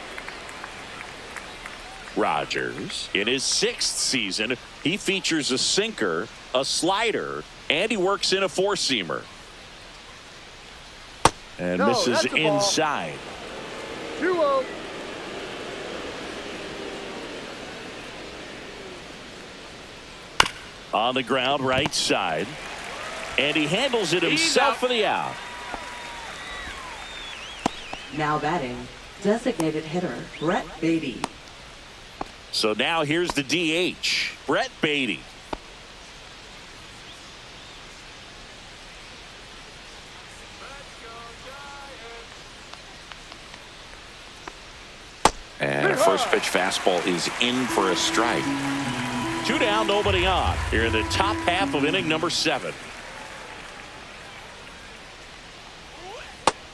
Rogers, in his 6th season, he features a sinker, a slider, and he works in a 4-seamer. And misses inside. 2-0. On the ground, right side. And he handles it himself for the out. Now batting, designated hitter, Brett Beatty. So now here's the DH, Brett Beatty. And a first pitch fastball is in for a strike. 2 down, nobody on. Here in the top half of inning number 7.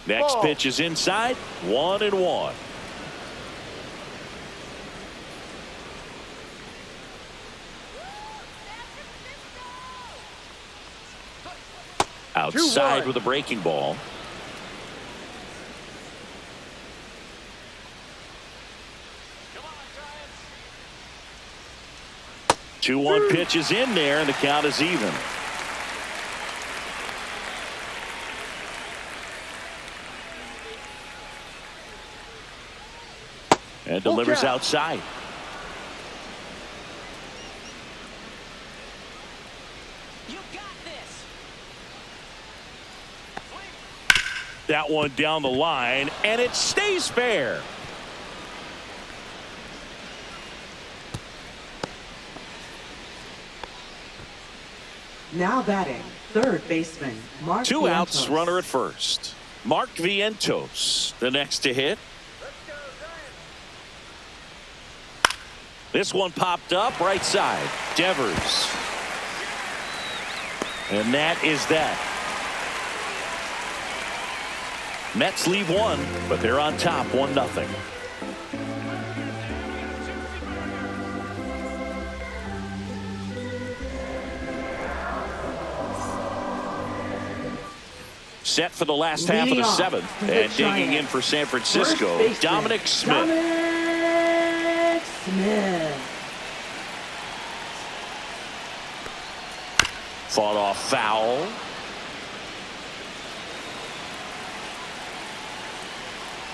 Next pitch is inside, 1-1. Outside with a breaking ball. Two 2-1 pitch is in there, and the count is even. And delivers outside. You got this. That one down the line, and it stays fair. Now batting, third baseman, Mark 2 outs, Vientos. runner at first. Mark Vientos, the next to hit. This one popped up right side. Devers. And that is that. Mets leave 1, but they're on top 1-0. Set for the last half of the 7th, and digging in for San Francisco, Dominic Smith. Dominic Smith. Fought off foul.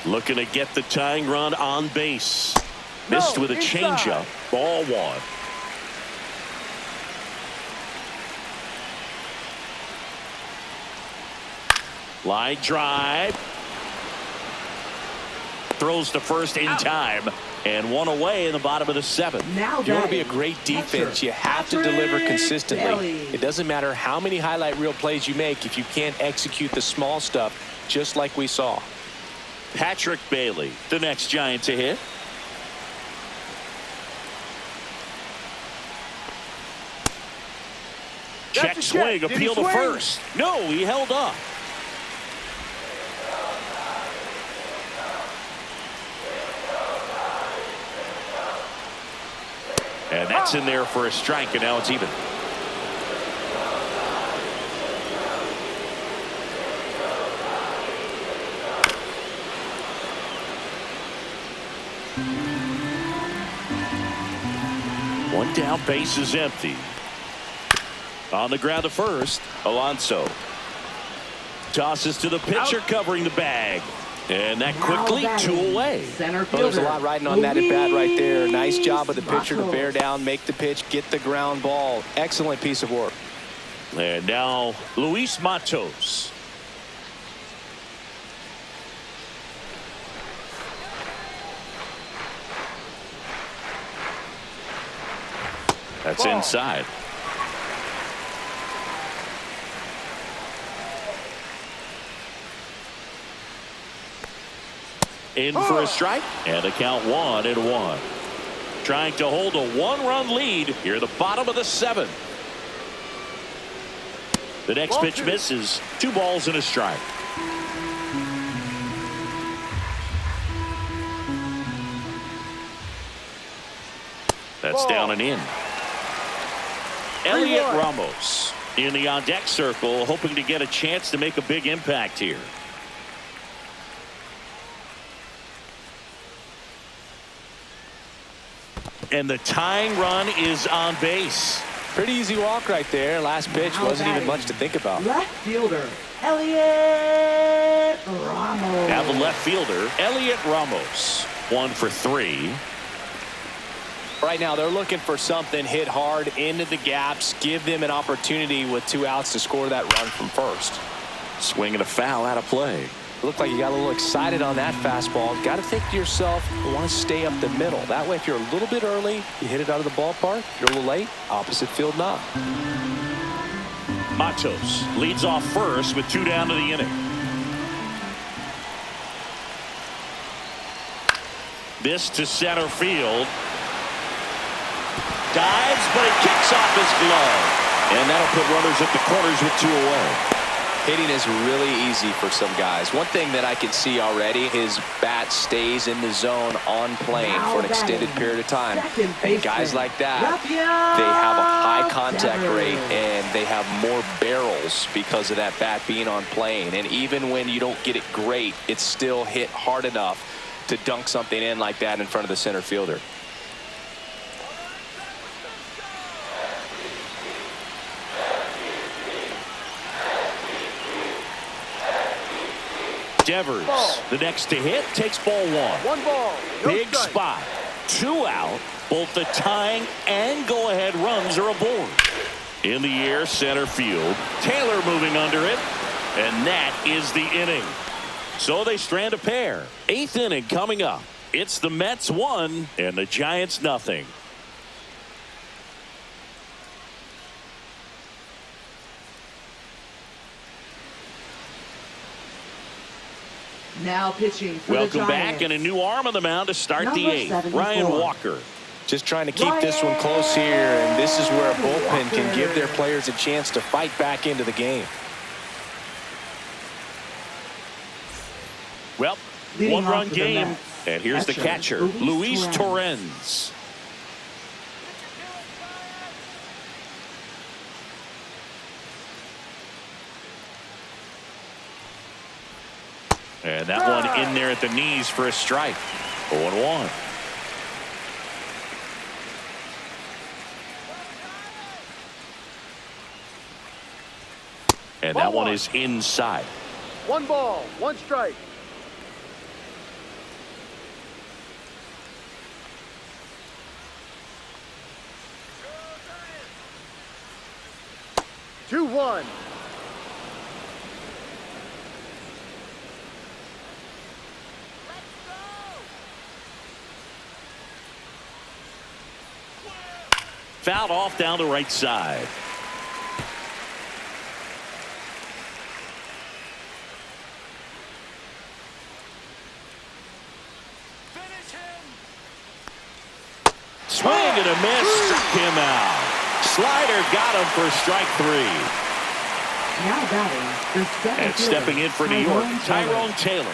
Looking to get the tying run on base. Missed with a changeup. Ball 1. Line drive. Throws to first in time. And 1 away in the bottom of the 7th. Now if you want to be a great defense, you have to deliver consistently. It doesn't matter how many highlight reel plays you make if you can't execute the small stuff, just like we saw. Patrick Bailey, the next Giant to hit. Check swing, appeal to first. No, he held up. And that's in there for a strike, and now it's even. One down, base is empty. On the ground to first, Alonso. Tosses to the pitcher covering the bag. And that quickly, 2 away. Center Well, there's a lot riding on that at bat right there. Nice job of the pitcher to Matos. bear down, make the pitch, get the ground ball. Excellent piece of work. And now Luis Matos. That's inside. In for a strike, and a count 1-1. Trying to hold a 1-run lead here at the bottom of the 7th. The next pitch misses. 2 balls and a strike. That's down and in. Elliot Ramos in the on-deck circle, hoping to get a chance to make a big impact here. And the tying run is on base. Pretty easy walk right there. Last pitch wasn't even much to think about. Left fielder, Elliot Ramos. Now the left fielder, Elliot Ramos. 1 for 3. Right now, they're looking for something hit hard into the gaps, give them an opportunity with 2 outs to score that run from first. Swinging a foul out of play. Looked like you got a little excited on that fastball. Got to think to yourself, you want to stay up the middle. That way, if you're a little bit early, you hit it out of the ballpark. If you're a little late, opposite field knock. Matos leads off first with 2 down to the inning. This to center field. Dives, but it kicks off his glove. And that'll put runners at the corners with 2 away. Hitting is really easy for some guys. One thing that I can see already, his bat stays in the zone on plane for an extended period of time. And guys like that, they have a high contact rate and they have more barrels because of that bat being on plane. And even when you don't get it great, it's still hit hard enough to dunk something in like that in front of the center fielder. Devers, the next to hit, takes ball 1. 1 ball. No Big strike. spot. 2 out. Both the tying and go-ahead runs are aboard. In the air, center field. Taylor moving under it. And that is the inning. So they strand a pair. 8th inning coming up. It's the Mets 1 and the Giants nothing. Now pitching for Welcome the back, Giants. and a new arm on the mound to start the Number 8th. 74. Ryan Walker. Just trying to keep this one close here, and this is where a bullpen can give their players a chance to fight back into the game. Well, Leading off 1-run for the game, Mets. and here's the catcher, Luis Torrens. And that one in there at the knees for a strike. 0-1. And that one is inside. 1 ball. 1 strike. Two, 1. Fouled off down the right side. Swing and a miss, struck him out. Slider got him for strike 3. Now batting the center And fielder, stepping in for New York, Tyrone Taylor.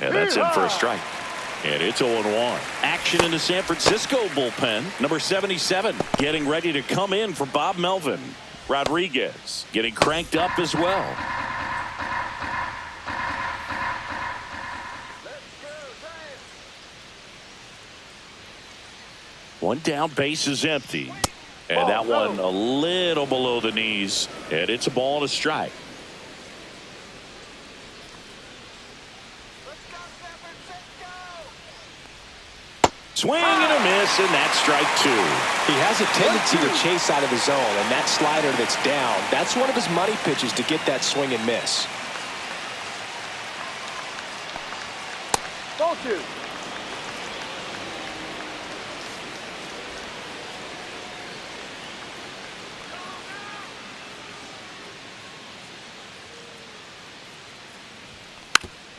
And that's in for a strike. And it's 0-1. Action in the San Francisco bullpen. Number 77 getting ready to come in for Bob Melvin. Rodriguez getting cranked up as well. One down, base is empty. And that one a little below the knees. And it's a ball and a strike. Swing and a miss, and that's strike two. He has a tendency to chase out of the zone, and that slider that's down, that's one of his money pitches to get that swing and miss. Ball two.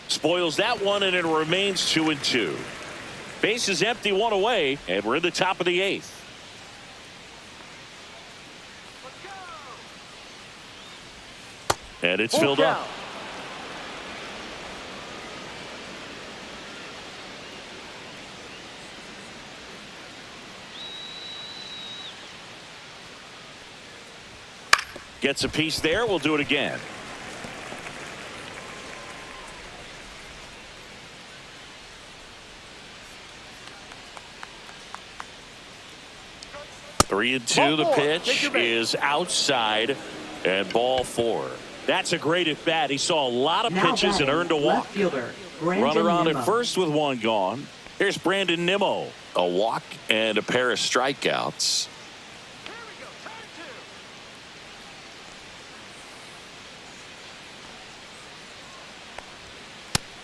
Spoils that one, and it remains 2-2. Base is empty, one away, and we're in the top of the eighth. And it's filled up. Gets a piece there. We'll do it again. Three and two. The pitch is outside, and ball four. That's a great at bat. He saw a lot of pitches and earned a walk. Runner on at first with one gone. Here's Brandon Nimmo. A walk and a pair of strikeouts.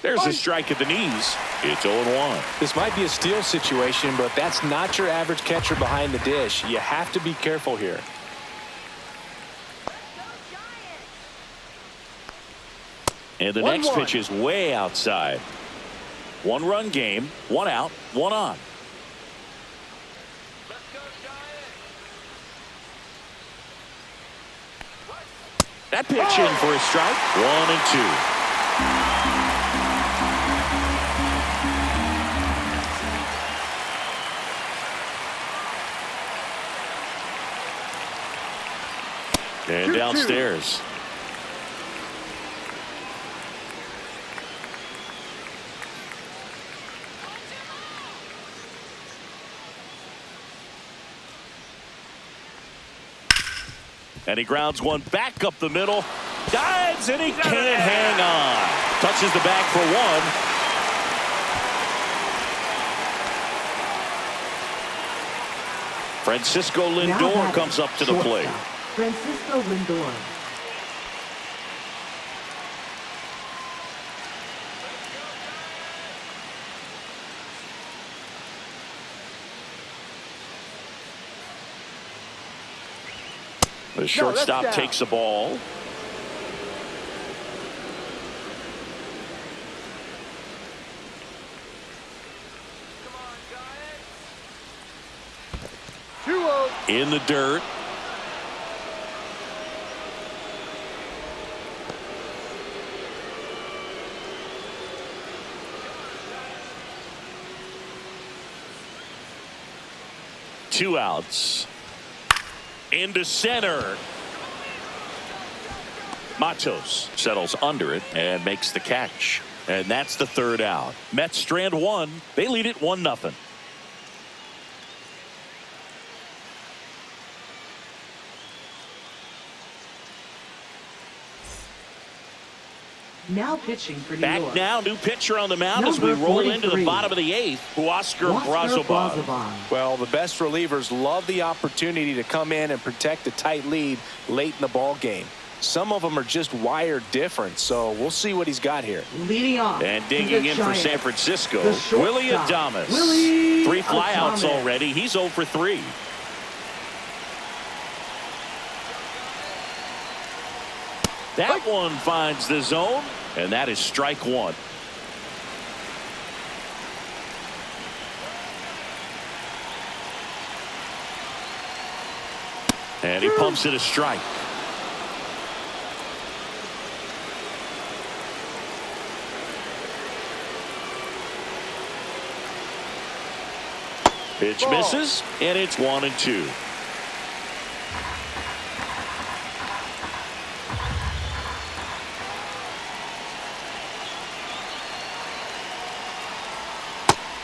There's a strike at the knees. It's 0-1. This might be a steal situation, but that's not your average catcher behind the dish. You have to be careful here. And the next pitch is way outside. One-run game, one out, one on. That pitch in for a strike. 1-2. And downstairs. And he grounds one back up the middle. Dives, and he can't hang on. Touches the bag for one. Francisco Lindor comes up to the plate. Francisco Lindor. The shortstop takes the ball. In the dirt. Two outs. Into center. Matos settles under it and makes the catch. And that's the third out. Mets strand one. They lead it 1-0. Now pitching for New Back York. now, new pitcher on the mound as we roll into the bottom of the eighth. Huascar Brazoban. Well, the best relievers love the opportunity to come in and protect a tight lead late in the ball game. Some of them are just wired different, so we'll see what he's got here. Leading off. And digging in for San Francisco, Willie Adames. 3 flyouts already. He's 0 for 3. That one finds the zone, and that is strike one. And he pumps it a strike. Pitch Ball. misses, and it's 1-2.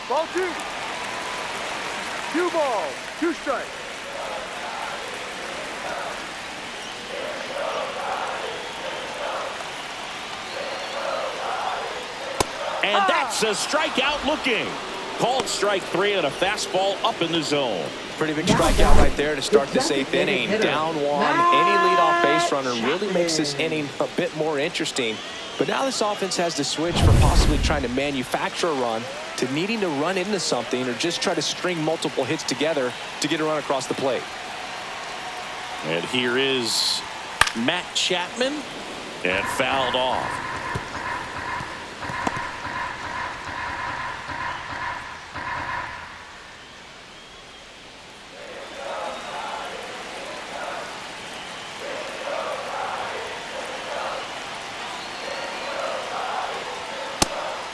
Ball 2. 2 balls, 2 strikes. And that's a strikeout looking. Called strike 3 on a fastball up in the zone. Pretty big strikeout right there to start this 8th inning. Down 1. Any leadoff base runner really makes this inning a bit more interesting. But now this offense has to switch from possibly trying to manufacture a run to needing to run into something or just try to string multiple hits together to get a run across the plate. And here is Matt Chapman, and fouled off.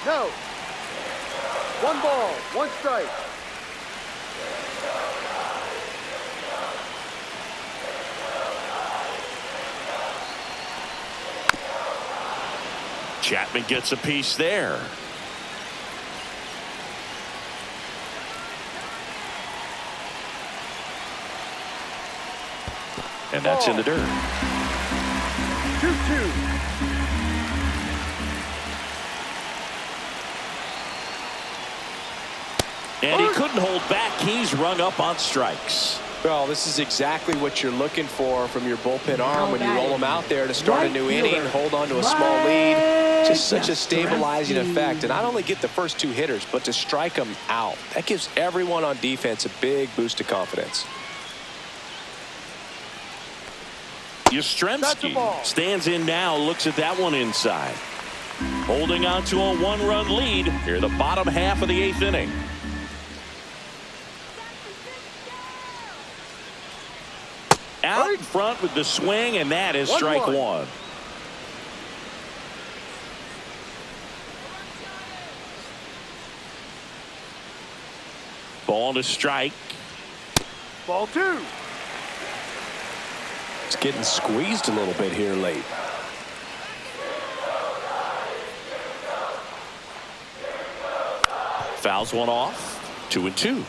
No. 1 ball, 1 strike. Chapman gets a piece there. And that's in the dirt. 2-2. And he couldn't hold back. He's rung up on strikes. Well, this is exactly what you're looking for from your bullpen arm when you roll them out there to start a new inning, hold on to a small lead. Just such a stabilizing effect. And not only get the first 2 hitters, but to strike them out. That gives everyone on defense a big boost of confidence. Yastrzemski stands in now, looks at that one inside. Holding on to a 1-run lead here in the bottom half of the 8th inning. Out in front with the swing, and that is strike 1. Ball to strike. Ball 2. It's getting squeezed a little bit here late. Fouls one off. 2-2.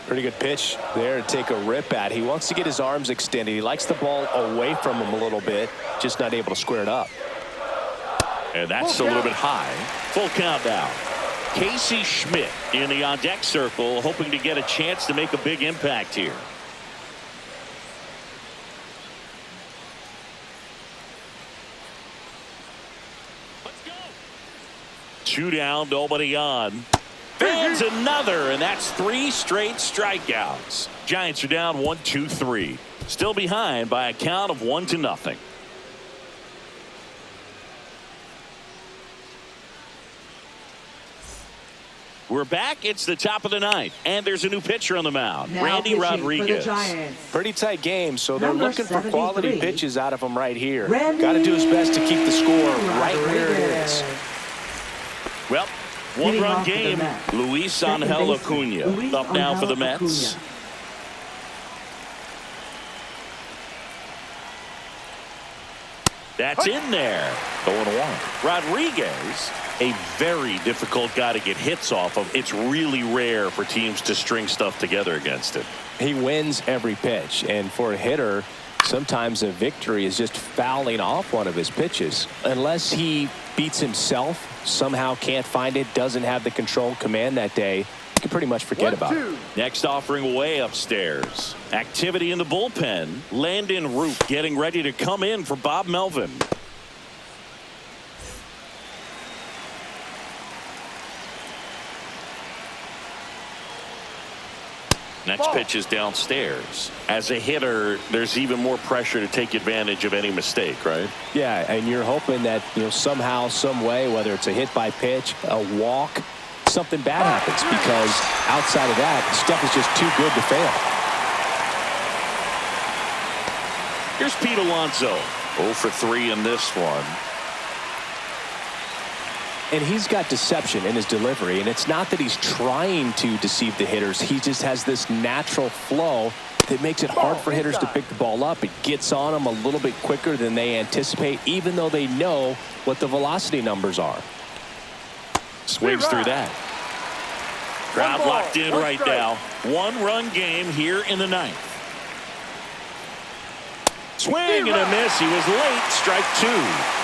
Pretty good pitch there to take a rip at. He wants to get his arms extended. He likes the ball away from him a little bit, just not able to square it up. And that's a little bit high. Full count now. Casey Schmidt in the on-deck circle, hoping to get a chance to make a big impact here. Let's go. 2 down, nobody on. Fans another, and that's 3 straight strikeouts. Giants are down 1-2-3. Still behind by a count of 1-0. We're back. It's the top of the 9th, and there's a new pitcher on the mound, Now Randy Rodriguez. Pretty tight game, so they're Number looking for quality 73, pitches out of him right here. Randy Got to do his best to keep the score right where it Rodriguez. is. Well, Leading 1-run off for the game. Mets. Luis Second Angel baseman, Acuna Luis up now for the Angel Mets. Acuna. That's in there. 0-1. Rodriguez, a very difficult guy to get hits off of. It's really rare for teams to string stuff together against him. He wins every pitch, and for a hitter, sometimes a victory is just fouling off one of his pitches. Unless he beats himself, somehow can't find it, doesn't have the control and command that day, you can pretty much forget about it. Next offering way upstairs. Activity in the bullpen. Landon Root getting ready to come in for Bob Melvin. Next pitch is downstairs. As a hitter, there's even more pressure to take advantage of any mistake, right? Yeah, and you're hoping that, somehow, some way, whether it's a hit by pitch, a walk, something bad happens, because outside of that, stuff is just too good to fail. Here's Pete Alonso. 0 for 3 in this one. And he's got deception in his delivery, and it's not that he's trying to deceive the hitters. He just has this natural flow that makes it hard for hitters to pick the ball up. It gets on them a little bit quicker than they anticipate, even though they know what the velocity numbers are. Swings through that. Crowd locked in right now. One-run game here in the ninth. Swing and a miss. He was late. Strike two.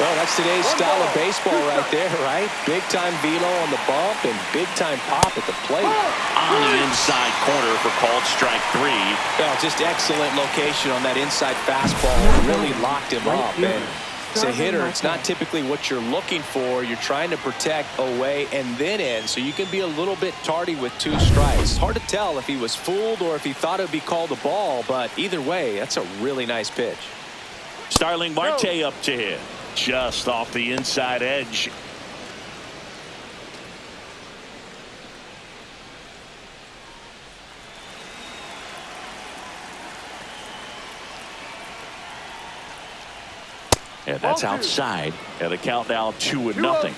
Well, that's today's style of baseball right there, right? Big-time velo on the bump and big-time pop at the plate. On the inside corner for called strike three. Well, just excellent location on that inside fastball. Really locked him up. And as a hitter, it's not typically what you're looking for. You're trying to protect away and then in, so you can be a little bit tardy with 2 strikes. It's hard to tell if he was fooled or if he thought it would be called a ball, but either way, that's a really nice pitch. Starling Marte up to hit. Just off the inside edge. And that's outside. And the count now 2-0.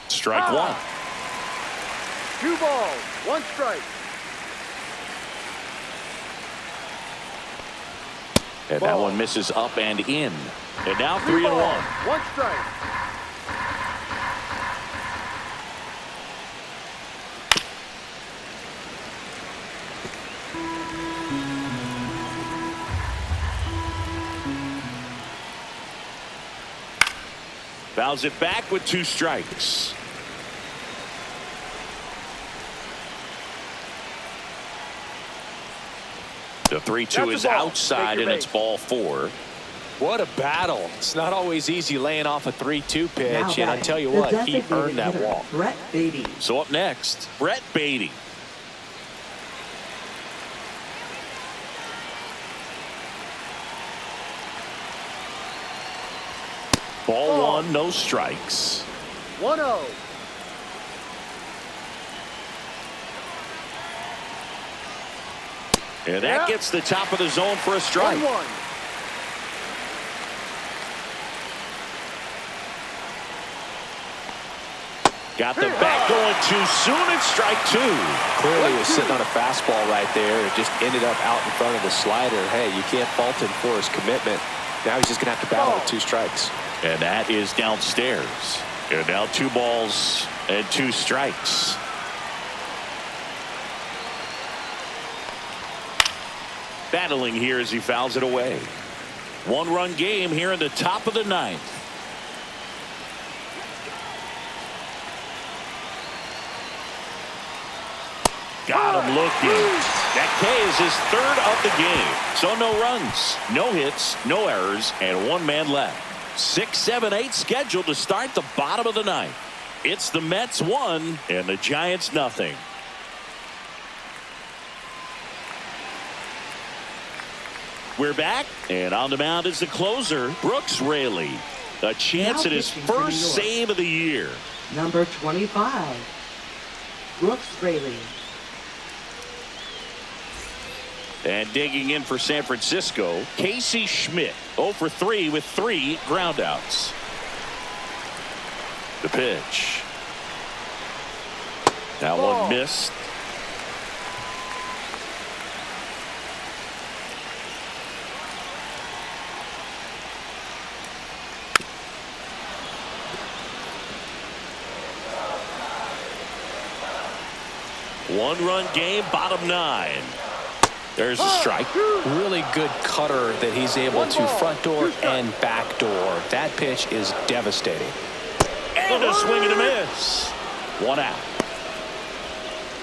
Strike one. 2 balls, 1 strike. And that one misses up and in. And now 3-1. 1 strike. Fouls it back with 2 strikes. The 3-2 is outside, and it's ball 4. What a battle. It's not always easy laying off a 3-2 pitch, and I tell you what, he earned that walk. Brett Beatty. So up next, Brett Beatty. Ball 1, no strikes. 1-0. And that gets the top of the zone for a strike. 1-1. Got the bat going too soon. It's strike 2. Clearly was sitting on a fastball right there. It just ended up out in front of the slider. Hey, you can't fault him for his commitment. Now he's just going to have to battle with 2 strikes. And that is downstairs. And now 2 balls and 2 strikes. Battling here as he fouls it away. 1-run game here in the top of the 9th. Got him looking. That K is his 3rd of the game. So no runs, no hits, no errors, and 1 man left. 6, 7, 8 scheduled to start the bottom of the 9th. It's the Mets 1 and the Giants nothing. We're back, and on the mound is the closer, Brooks Raley. A chance at his first save of the year. Number 25, Brooks Raley. And digging in for San Francisco, Casey Schmidt, 0 for 3 with 3 groundouts. The pitch. That one missed. One-run game, bottom 9. There's a strike. Really good cutter that he's able to front door and back door. That pitch is devastating. And a swing and a miss. 1 out.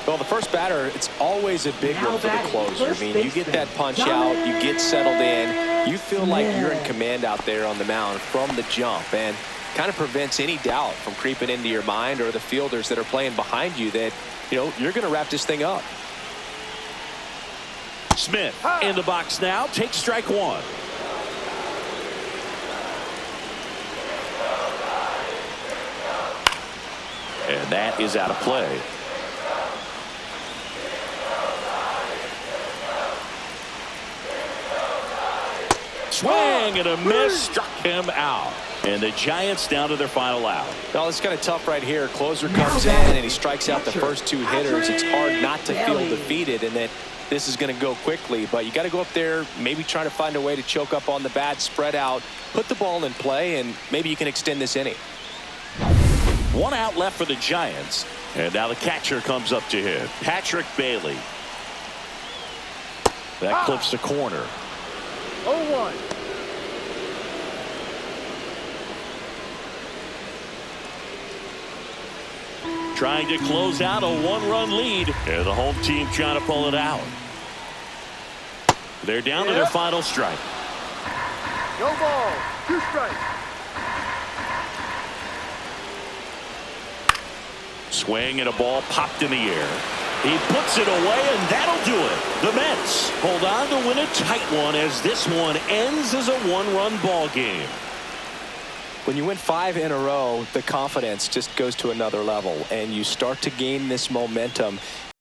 Well, the first batter, it's always a big one for the closer. I mean, you get that punch out, you get settled in, you feel like you're in command out there on the mound from the jump, and kind of prevents any doubt from creeping into your mind or the fielders that are playing behind you that, you know, you're going to wrap this thing up. Smith in the box now, takes strike 1. And that is out of play. Swing and a miss, struck him out. And the Giants down to their final out. Well, it's kind of tough right here. Closer comes in and he strikes out the first two hitters. It's hard not to feel defeated and that this is going to go quickly. But you got to go up there, maybe try to find a way to choke up on the bat, spread out, put the ball in play, and maybe you can extend this inning. 1 out left for the Giants. And now the catcher comes up to hit. Patrick Bailey. That clips the corner. 0-1. Trying to close out a 1-run lead. And the home team trying to pull it out. They're down to their final strike. No ball. 2 strikes. Swing and a ball popped in the air. He puts it away, and that'll do it. The Mets hold on to win a tight one as this one ends as a 1-run ball game. When you win 5 in a row, the confidence just goes to another level, and you start to gain this momentum.